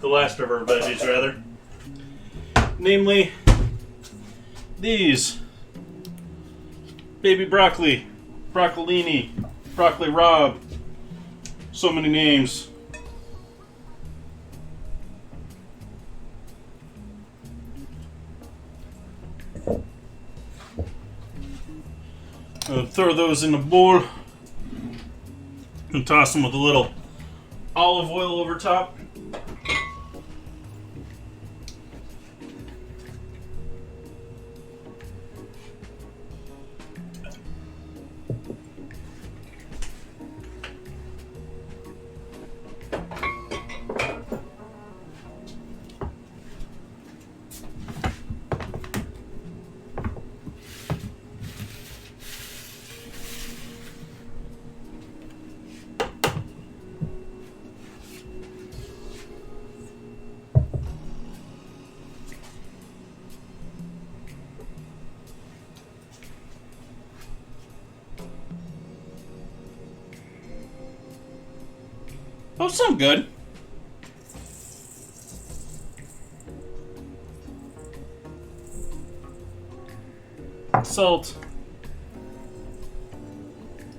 The last of our veggies, rather. Namely, these. Baby broccoli, broccolini, broccoli rabe. So many names. Throw those in a bowl and toss them with a little olive oil over top. Oh, some good. Salt.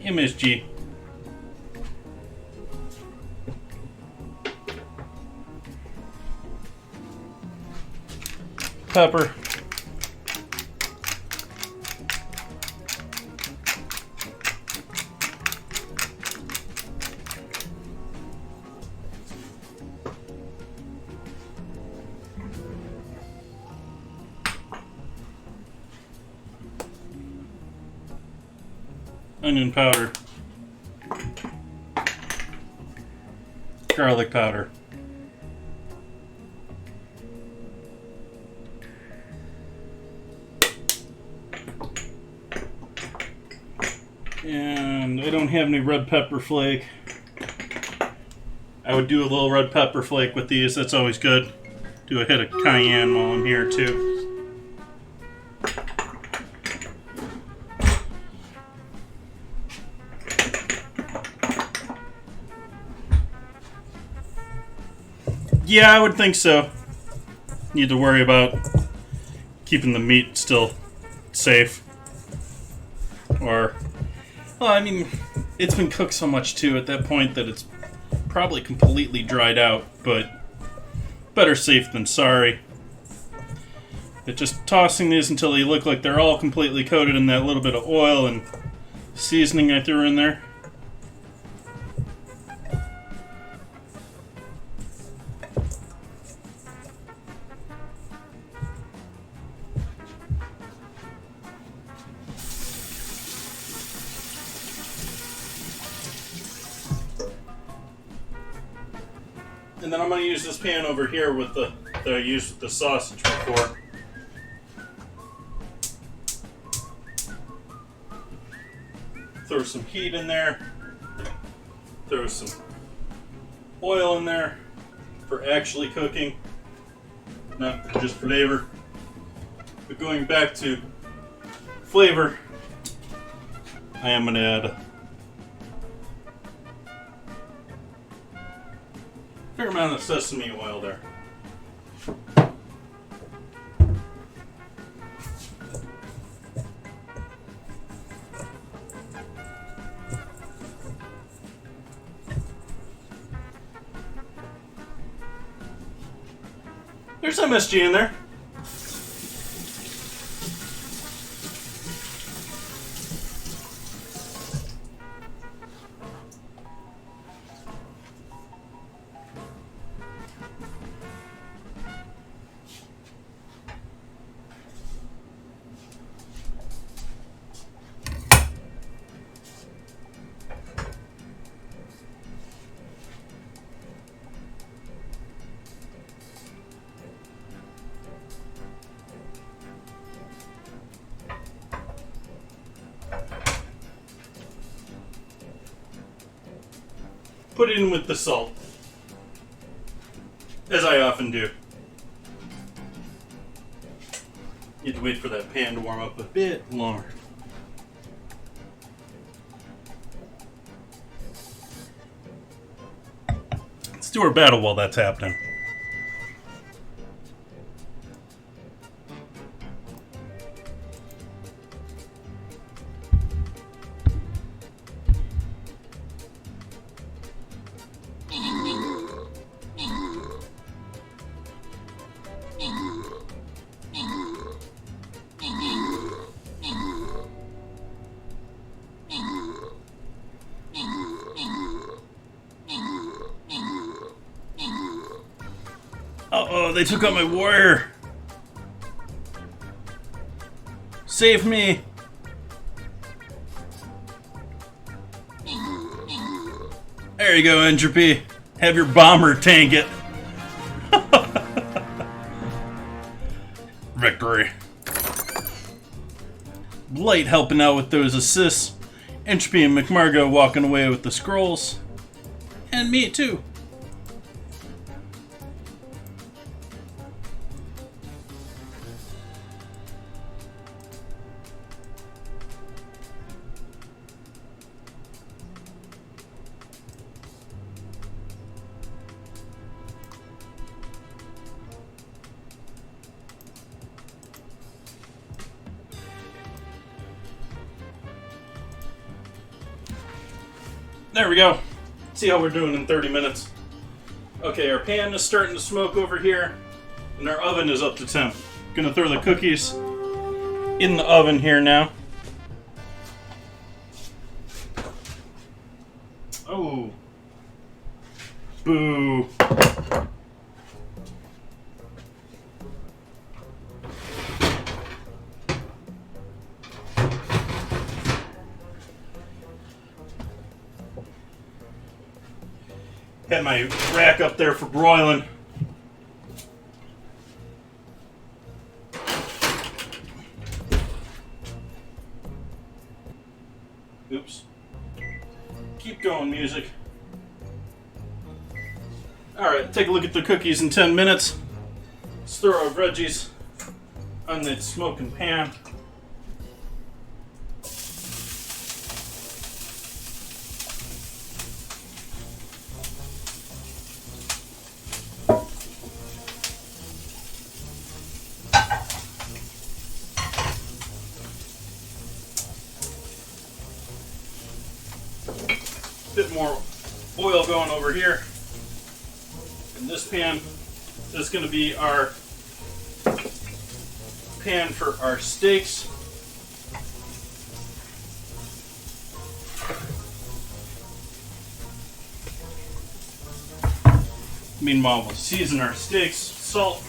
MSG. Pepper. Onion powder. Garlic powder. And I don't have any red pepper flake. I would do a little red pepper flake with these. That's always good. Do a hit of cayenne while I'm here too. Yeah, I would think so. Need to worry about keeping the meat still safe. Or, well, I mean, it's been cooked so much too at that point that it's probably completely dried out, but better safe than sorry. But just tossing these until they look like they're all completely coated in that little bit of oil and seasoning I threw in there. And then I'm going to use this pan over here with that I used with the sausage before. Throw some heat in there. Throw some oil in there for actually cooking, not just flavor. But going back to flavor, I am going to add a fair amount of sesame oil there. There's MSG in there. Put it in with the salt, as I often do. You have to wait for that pan to warm up a bit longer. Let's do our battle while that's happening. Uh-oh, they took out my warrior. Save me. There you go, Entropy. Have your bomber tank it. Victory. Blight helping out with those assists. Entropy and McMargo walking away with the scrolls. And me too. There we go. See how we're doing in 30 minutes. Okay, our pan is starting to smoke over here, and our oven is up to temp. Gonna throw the cookies in the oven here now. Oh. Boo. Had my rack up there for broiling. Oops. Keep going, music. Alright, take a look at the cookies in 10 minutes. Let's throw our veggies on the smoking pan. Bit more oil going over here. And this pan is going to be our pan for our steaks. Meanwhile, we'll season our steaks, salt.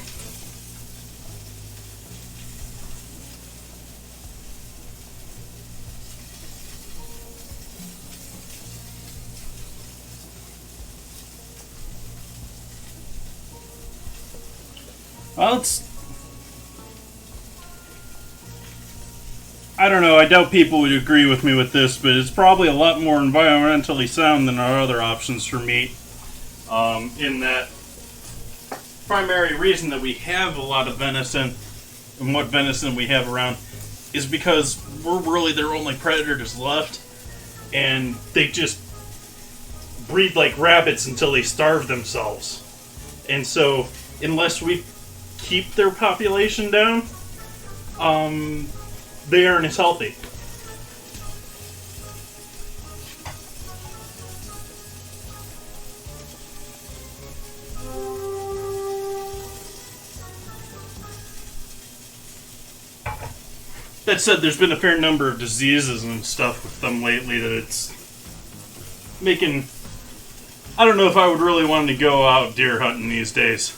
Well, I don't know, I doubt people would agree with me with this, but it's probably a lot more environmentally sound than our other options for meat. In that primary reason that we have a lot of venison, and what venison we have around, is because we're really their only predators left, and they just breed like rabbits until they starve themselves. And so, unless we keep their population down, they aren't as healthy. That said, there's been a fair number of diseases and stuff with them lately that it's making... I don't know if I would really want to go out deer hunting these days.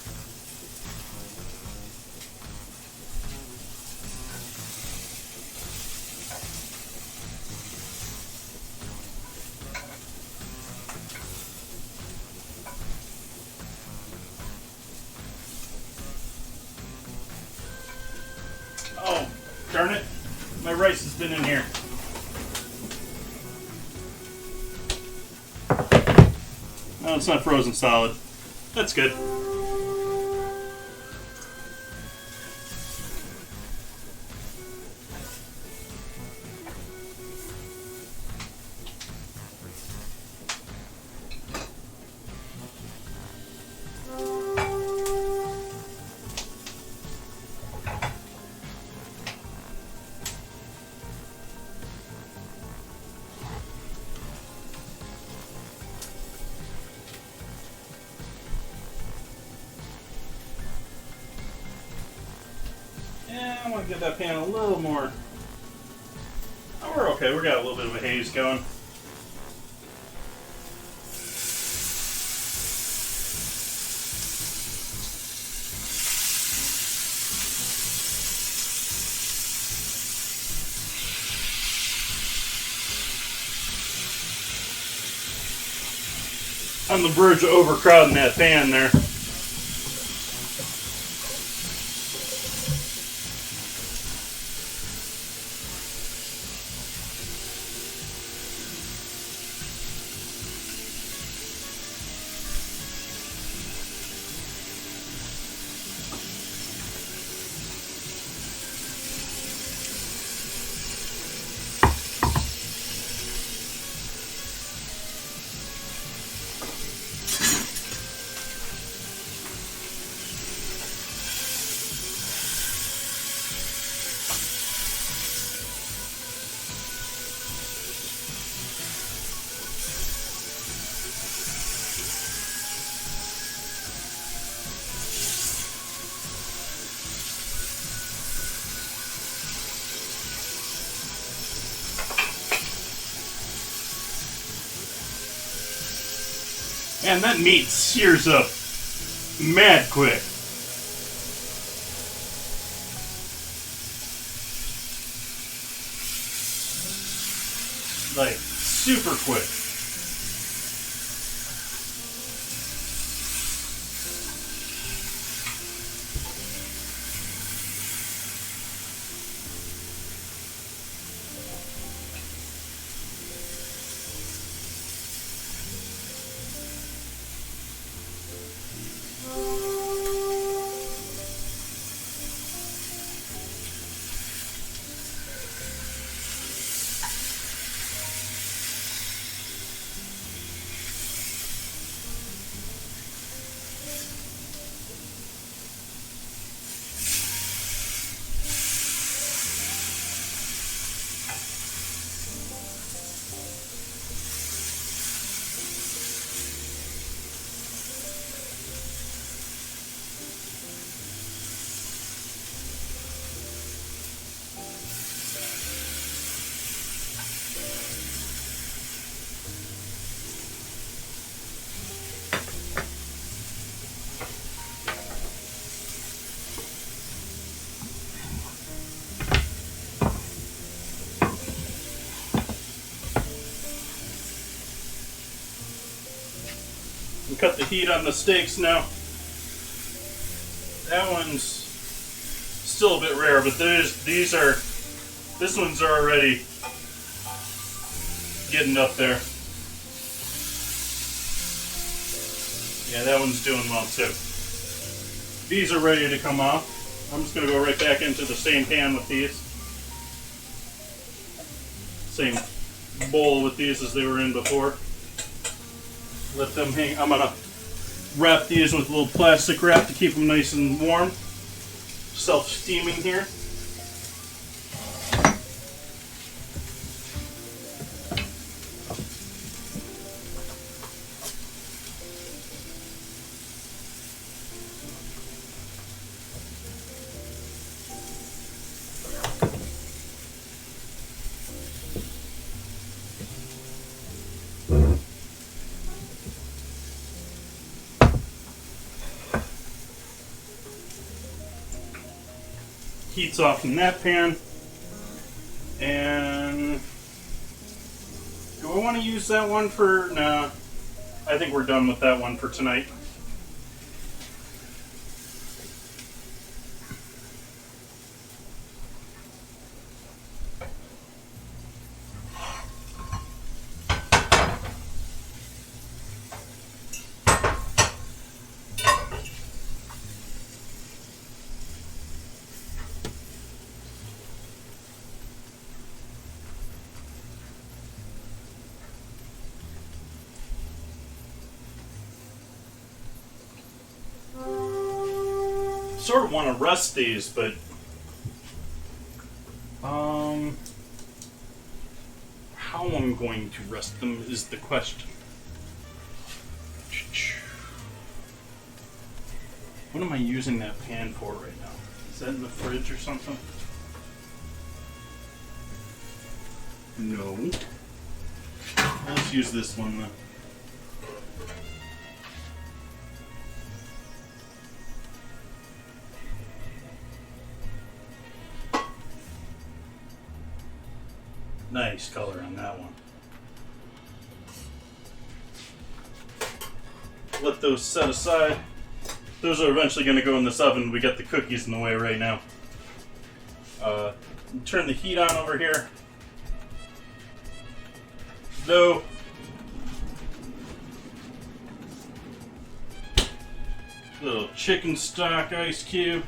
Oh, darn it. My rice has been in here. No, it's not frozen solid. That's good. I want to get that pan a little more. Oh, we're okay. We got a little bit of a haze going. On the verge of overcrowding that pan there. And that meat sears up mad quick. Like, super quick. Cut the heat on the steaks now. That one's still a bit rare, but this one's already getting up there. Yeah, that one's doing well too. These are ready to come off. I'm just going to go right back into the same pan with these. Same bowl with these as they were in before. Let them hang. I'm gonna wrap these with a little plastic wrap to keep them nice and warm. Self-steaming here. Heat's off in that pan. And do I want to use that one for... Nah, I think we're done with that one for tonight. Sort of want to rest these, but how I'm going to rest them is the question. What am I using that pan for right now? Is that in the fridge or something? No. Let's use this one then. Nice color on that one. Let those set aside. Those are eventually going to go in this oven. We got the cookies in the way right now. Turn the heat on over here. Low. Little chicken stock ice cube.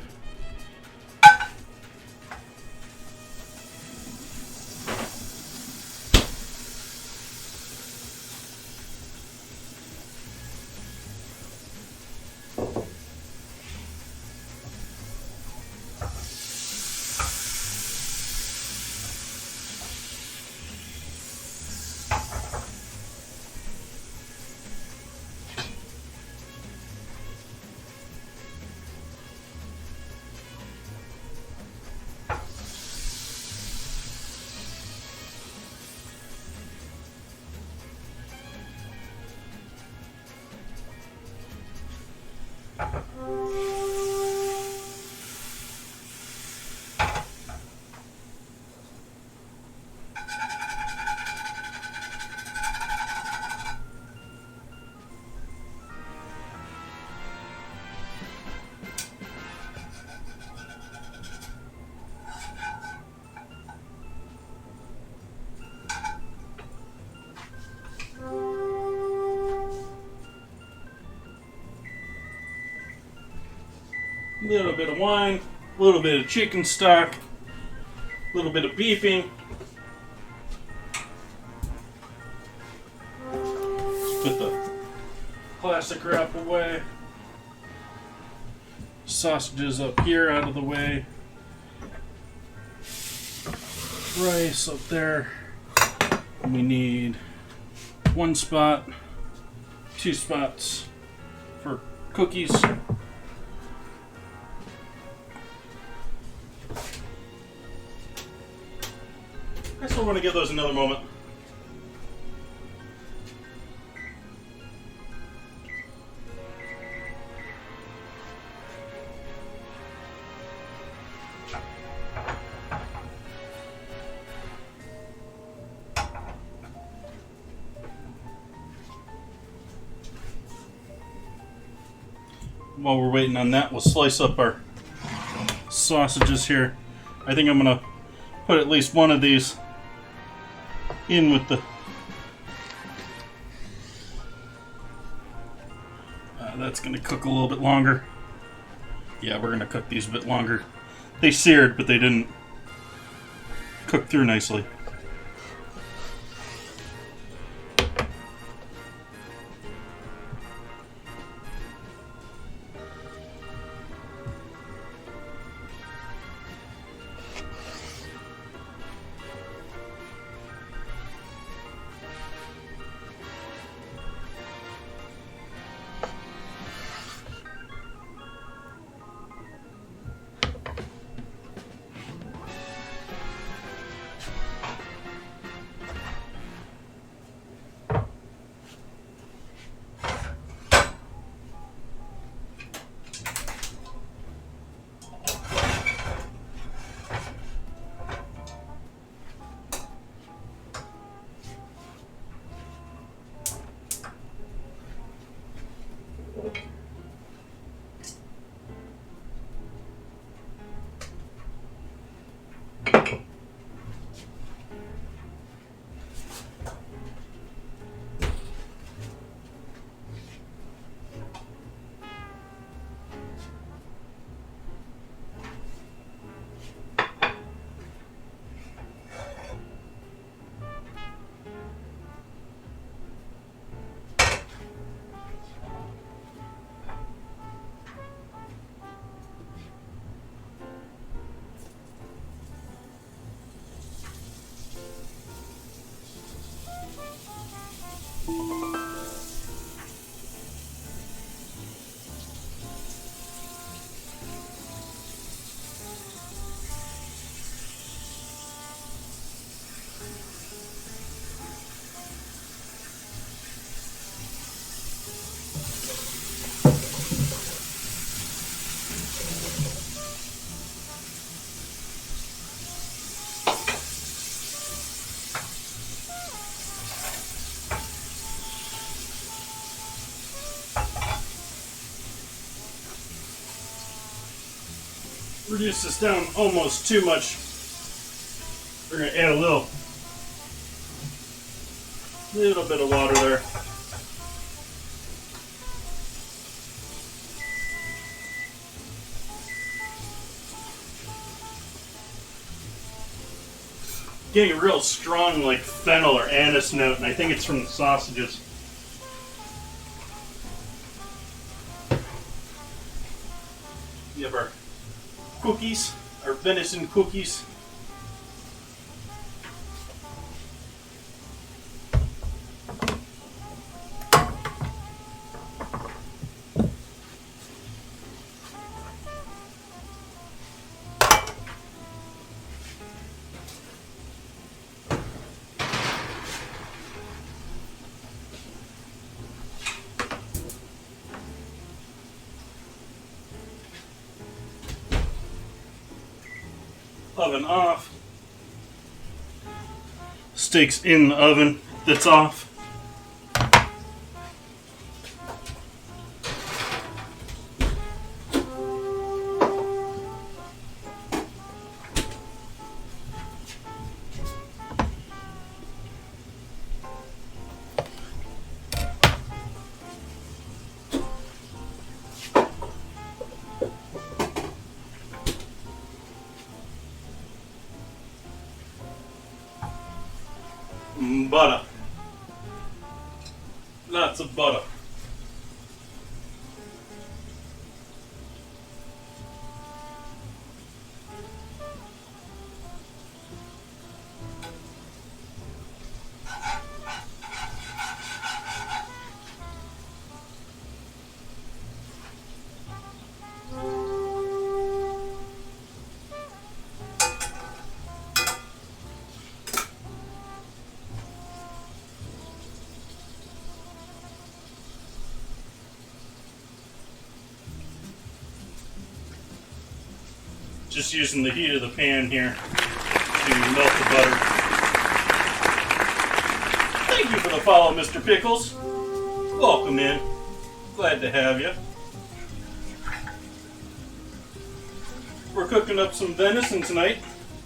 A little bit of wine, a little bit of chicken stock, a little bit of beefing. Put the plastic wrap away. Sausages up here out of the way. Rice up there. We need 1 spot, 2 spots for cookies. I still want to give those another moment. While we're waiting on that, we'll slice up our sausages here. I think I'm going to put at least one of these in with the... that's going to cook a little bit longer. Yeah, we're going to cook these a bit longer. They seared, but they didn't cook through nicely. Reduce this down almost too much. We're going to add a little bit of water there. Getting a real strong like fennel or anise note, and I think it's from the sausages. We have our cookies, our venison cookies. Oven off. Steaks in the oven that's off. Just using the heat of the pan here to melt the butter. Thank you for the follow, Mr. Pickles. Welcome in. Glad to have you. We're cooking up some venison tonight.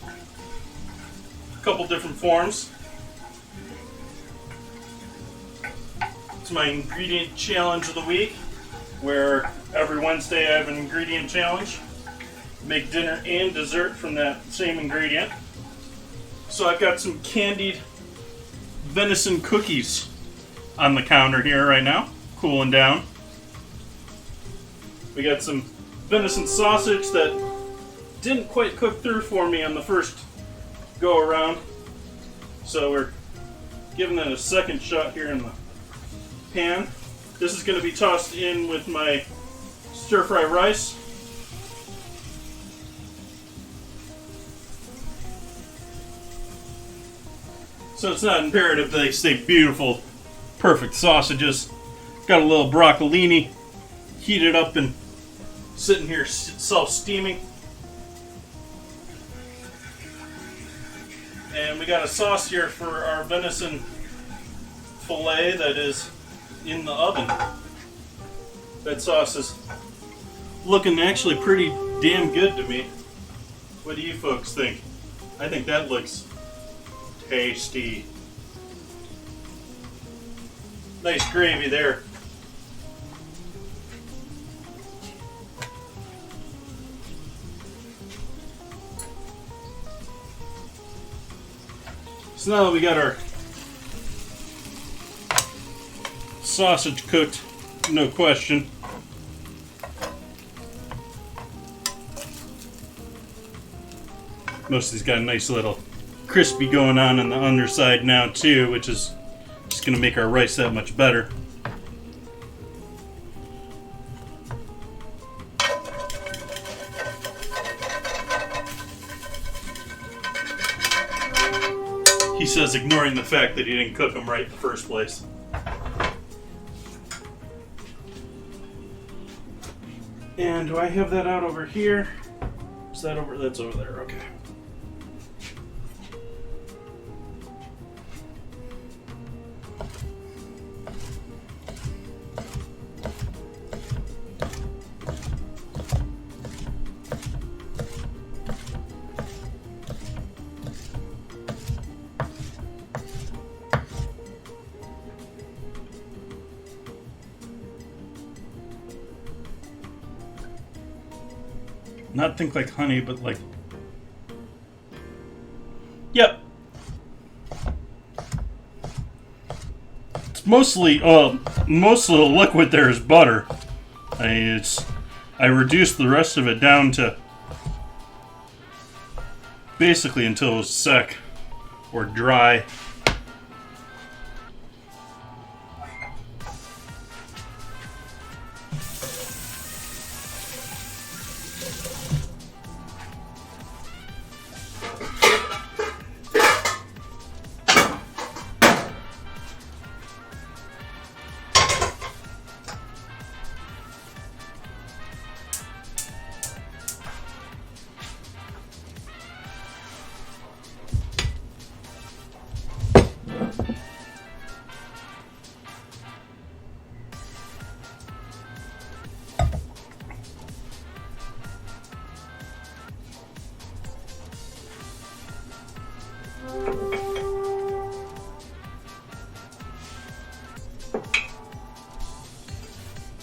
A couple different forms. It's my ingredient challenge of the week, where every Wednesday I have an ingredient challenge. Make dinner and dessert from that same ingredient. So I've got some candied venison cookies on the counter here right now, cooling down. We got some venison sausage that didn't quite cook through for me on the first go around, so we're giving it a second shot here in the pan. This is going to be tossed in with my stir fry rice. So it's not imperative that they stay beautiful, perfect sausages. Got a little broccolini heated up and sitting here self-steaming. And we got a sauce here for our venison fillet that is in the oven. That sauce is looking actually pretty damn good to me. What do you folks think? I think that looks tasty. Nice gravy there. So now that we got our sausage cooked, no question. Most of these got a nice little crispy going on the underside now too, which is just going to make our rice that much better. He says, ignoring the fact that he didn't cook them right in the first place. And do I have that out over here? Is that over? That's over there. Okay. Not think like honey, but like... Yep. It's mostly, most of the liquid there is butter. I reduced the rest of it down to basically until it was sec or dry.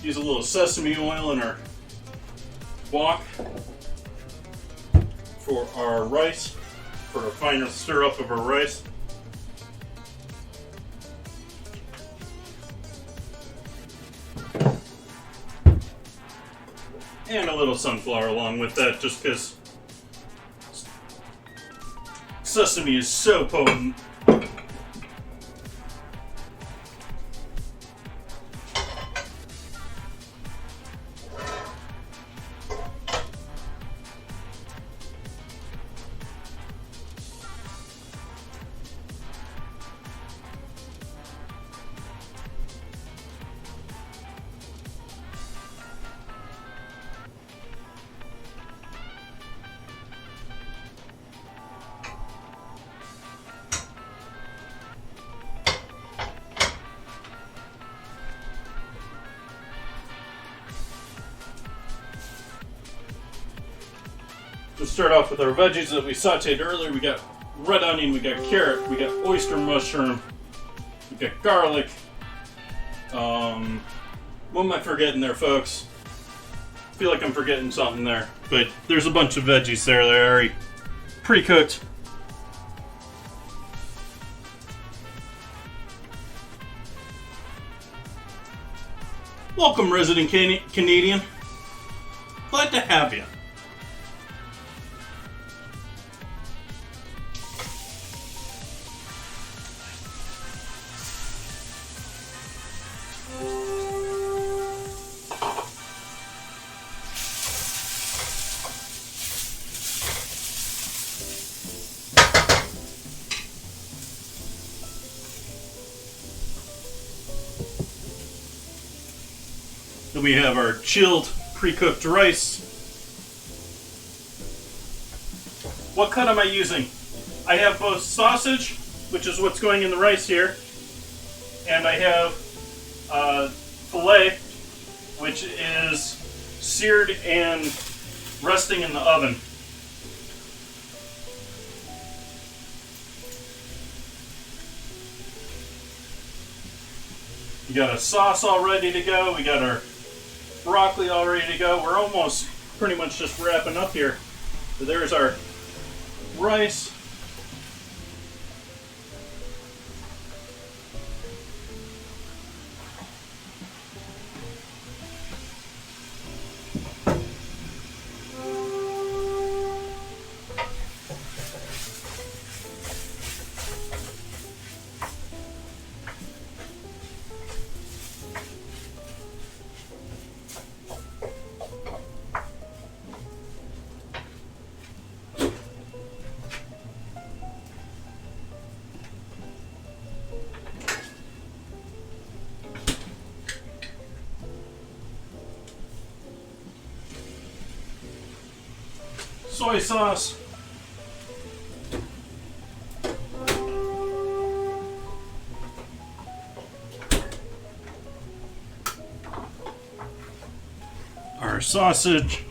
Use a little sesame oil in our wok for our rice, for a final stir up of our rice. And a little sunflower along with that, just because sesame is so potent. We'll start off with our veggies that we sauteed earlier. We got red onion, we got carrot, we got oyster mushroom, we got garlic. What am I forgetting there, folks? I feel like I'm forgetting something there. But there's a bunch of veggies there that are already pre-cooked. Welcome, resident Canadian. Glad to have you. Then we have our chilled, pre-cooked rice. What cut am I using? I have both sausage, which is what's going in the rice here, and I have filet, which is seared and resting in the oven. We got a sauce all ready to go. We got our broccoli all ready to go. We're almost pretty much just wrapping up here. So there's our rice. Soy sauce. Our sausage.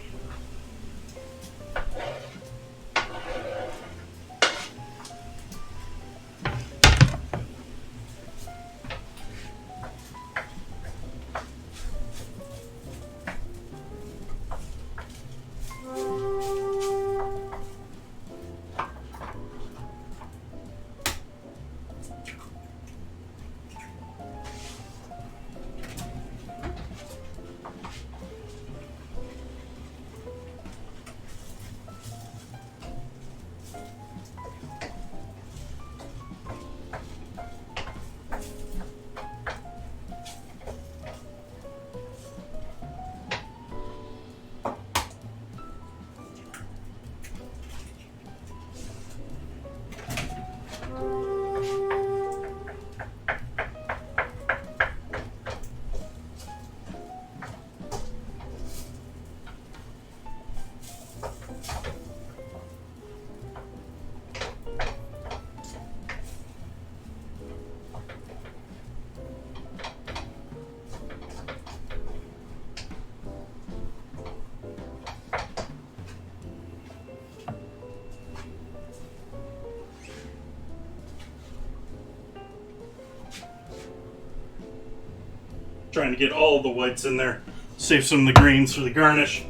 Trying to get all the whites in there. Save some of the greens for the garnish.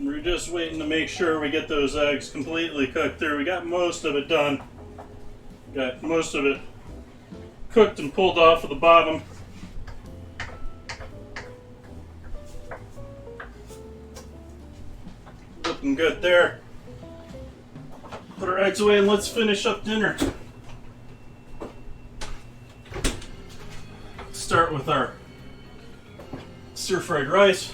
We're just waiting to make sure we get those eggs completely cooked through. We got most of it done. Got most of it cooked and pulled off of the bottom. Looking good there. Put our eggs away and let's finish up dinner. Start with our stir-fried rice.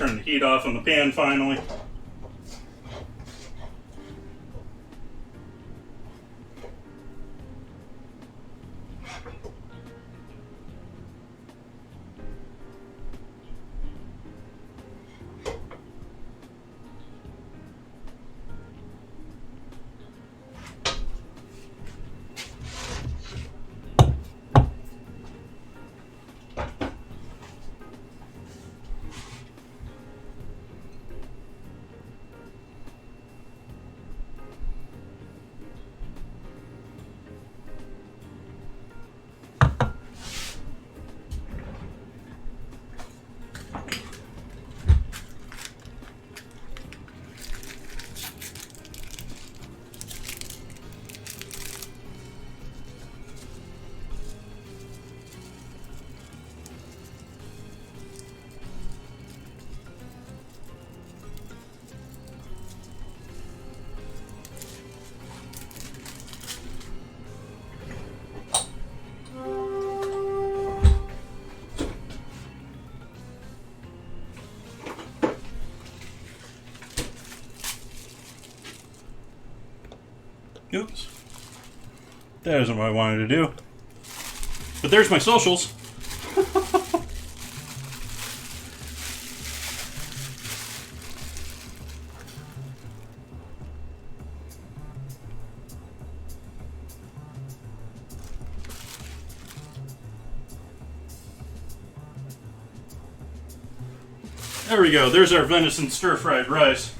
turn the heat off on the pan finally. Oops. That isn't what I wanted to do. But there's my socials. There we go. There's our venison stir-fried rice.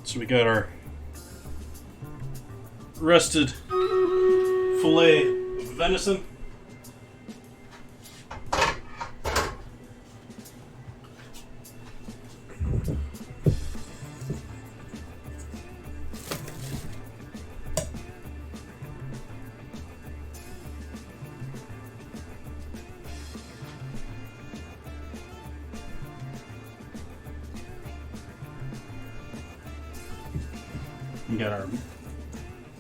So we got our rested fillet of venison. We got our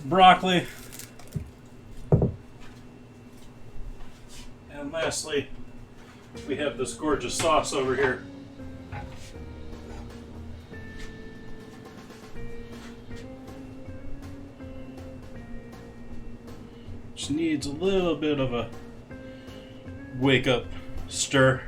broccoli. And lastly, we have this gorgeous sauce over here. Just needs a little bit of a wake up stir.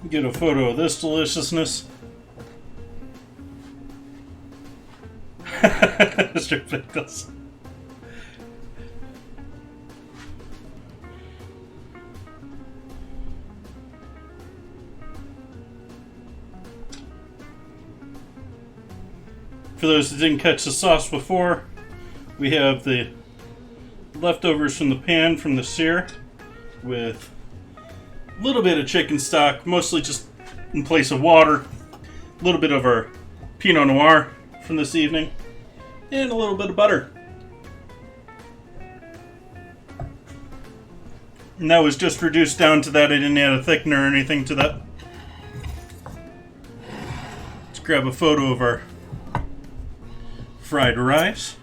Get a photo of this deliciousness. Mr. Pickles. For those that didn't catch the sauce before, we have the leftovers from the pan from the sear with a little bit of chicken stock, mostly just in place of water, a little bit of our Pinot Noir from this evening, and a little bit of butter. And that was just reduced down to that. I didn't add a thickener or anything to that. It's grab a photo of our fried rice.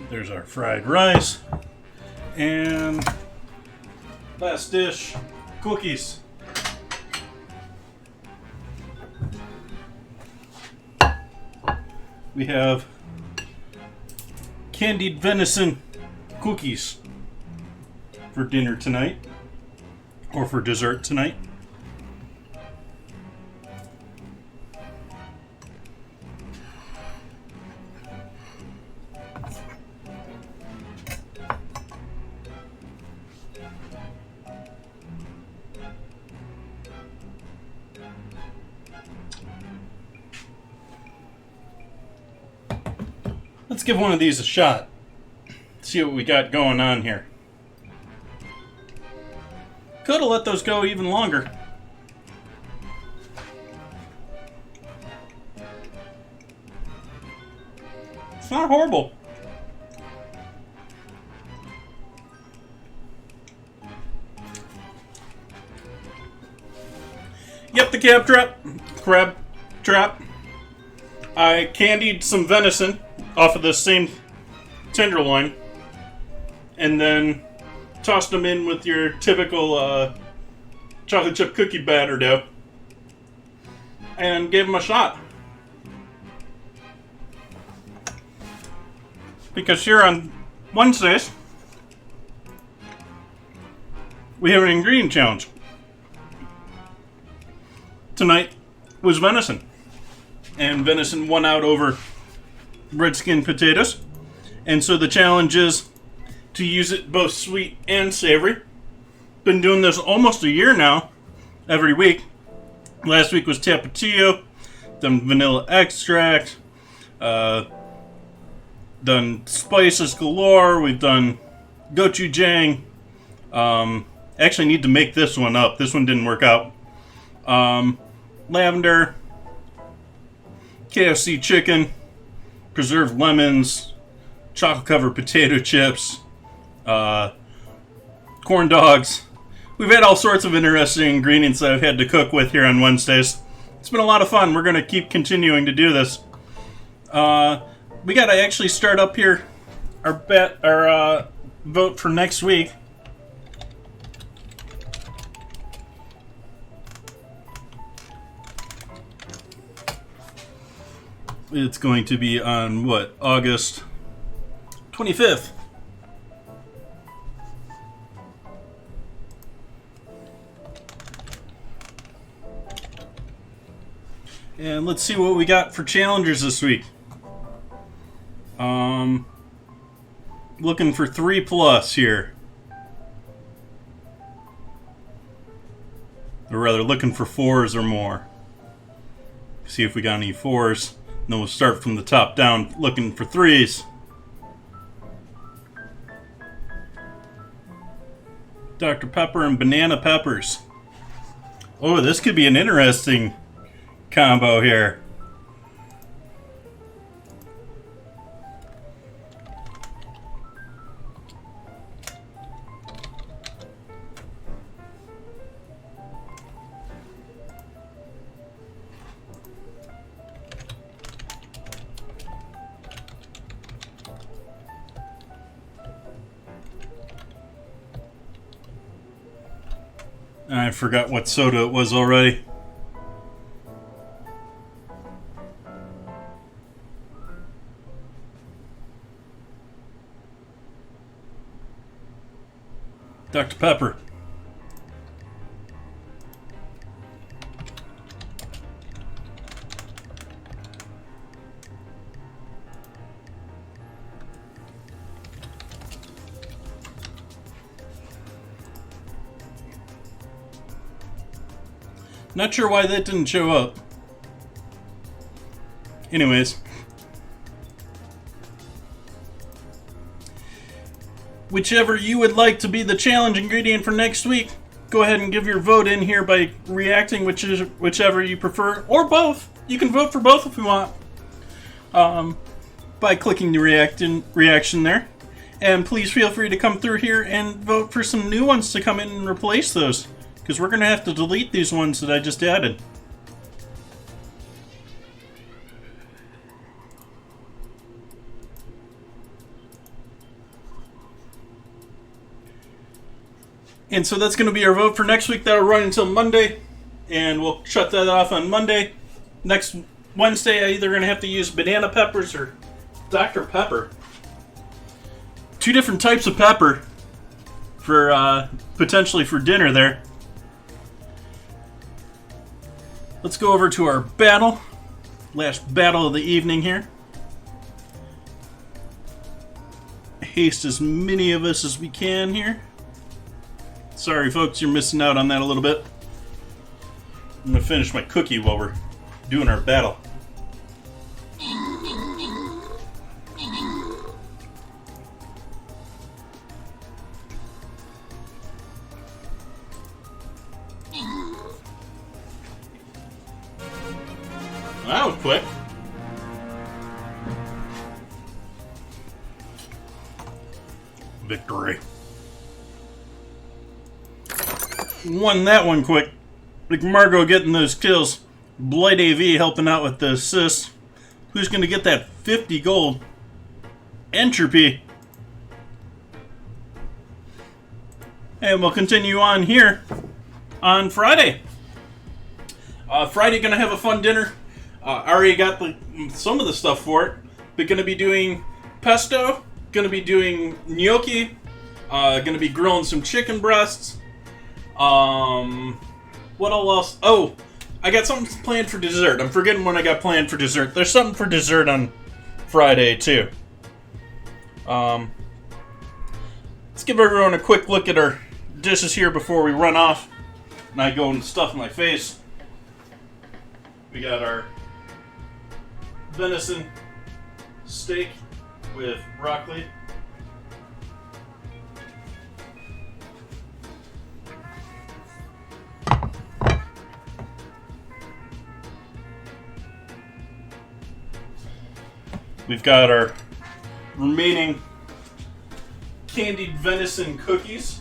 There's our fried rice. And last dish, cookies. We have candied venison cookies for dinner tonight, or for dessert tonight. Let's give one of these a shot. See what we got going on here. Could have let those go even longer. It's not horrible. Yep, the crab trap. I candied some venison off of the same tenderloin, and then tossed them in with your typical chocolate chip cookie batter dough, and gave them a shot. Because here on Wednesdays, we have an ingredient challenge. Tonight was venison, and venison won out over red skin potatoes, and so the challenge is to use it both sweet and savory. Been doing this almost a year now, every week. Last week was tapatio, done vanilla extract, done spices galore. We've done gochujang. Actually need to make this one up. This one didn't work out. Lavender, KFC chicken, preserved lemons, chocolate covered potato chips, corn dogs. We've had all sorts of interesting ingredients that I've had to cook with here on Wednesdays. It's been a lot of fun. We're going to keep continuing to do this. We got to actually start up here our vote for next week. It's going to be on, what, August 25th. And let's see what we got for challengers this week. Looking for 3+ here. Or rather, looking for 4s or more. See if we got any 4s. Then we'll start from the top down, looking for 3s. Dr. Pepper and banana peppers. Oh, this could be an interesting combo here. I forgot what soda it was already. Dr. Pepper. Not sure why that didn't show up. Anyways. whichever you would like to be the challenge ingredient for next week. Go ahead and give your vote in here by reacting whichever you prefer, or both. You can vote for both if you want, by clicking the reaction there. And please feel free to come through here and vote for some new ones to come in and replace those, because we're going to have to delete these ones that I just added. And so that's going to be our vote for next week. That'll run until Monday, and we'll shut that off on Monday. Next Wednesday, I'm either going to have to use banana peppers or Dr. Pepper. 2 different types of pepper for potentially for dinner there. Let's go over to our battle. Last battle of the evening here. Haste as many of us as we can here. Sorry, folks, you're missing out on that a little bit. I'm going to finish my cookie while we're doing our battle. That was quick. Victory. Won that one quick. Like Margot getting those kills. Blight AV helping out with the assists. Who's going to get that 50 gold? Entropy. And we'll continue on here on Friday. Friday going to have a fun dinner. I already got some of the stuff for it. But going to be doing pesto. Going to be doing gnocchi. Going to be grilling some chicken breasts. What else? Oh, I got something planned for dessert. I'm forgetting what I got planned for dessert. There's something for dessert on Friday, too. Let's give everyone a quick look at our dishes here before we run off. And I go and stuff my face. We got our venison steak with broccoli. We've got our remaining candied venison cookies.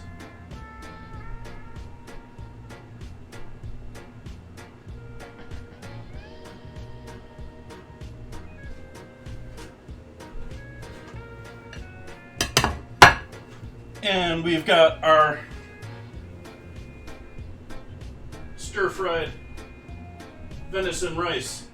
And we've got our stir-fried venison rice.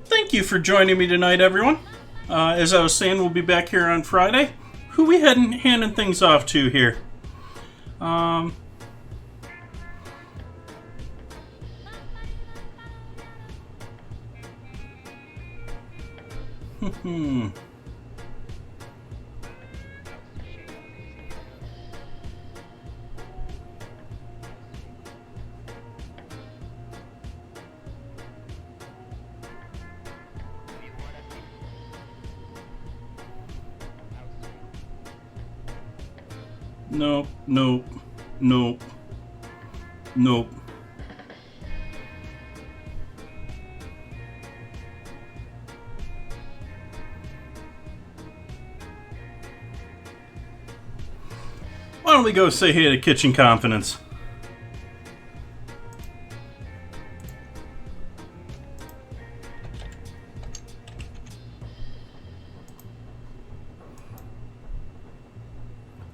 Thank you for joining me tonight, everyone. As I was saying, we'll be back here on Friday. Who we handing things off to here? Nope, nope, nope, nope. Why don't we go say hey to Kitchen Confidence?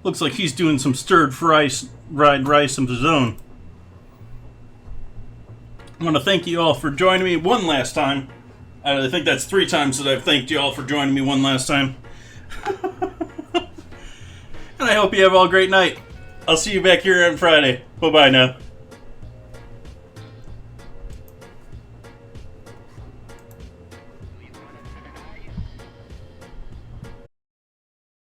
Looks like he's doing some stir-fried rice of his own. I want to thank you all for joining me one last time. I think that's 3 times that I've thanked you all for joining me one last time. And I hope you have all a great night. I'll see you back here on Friday. Bye-bye now.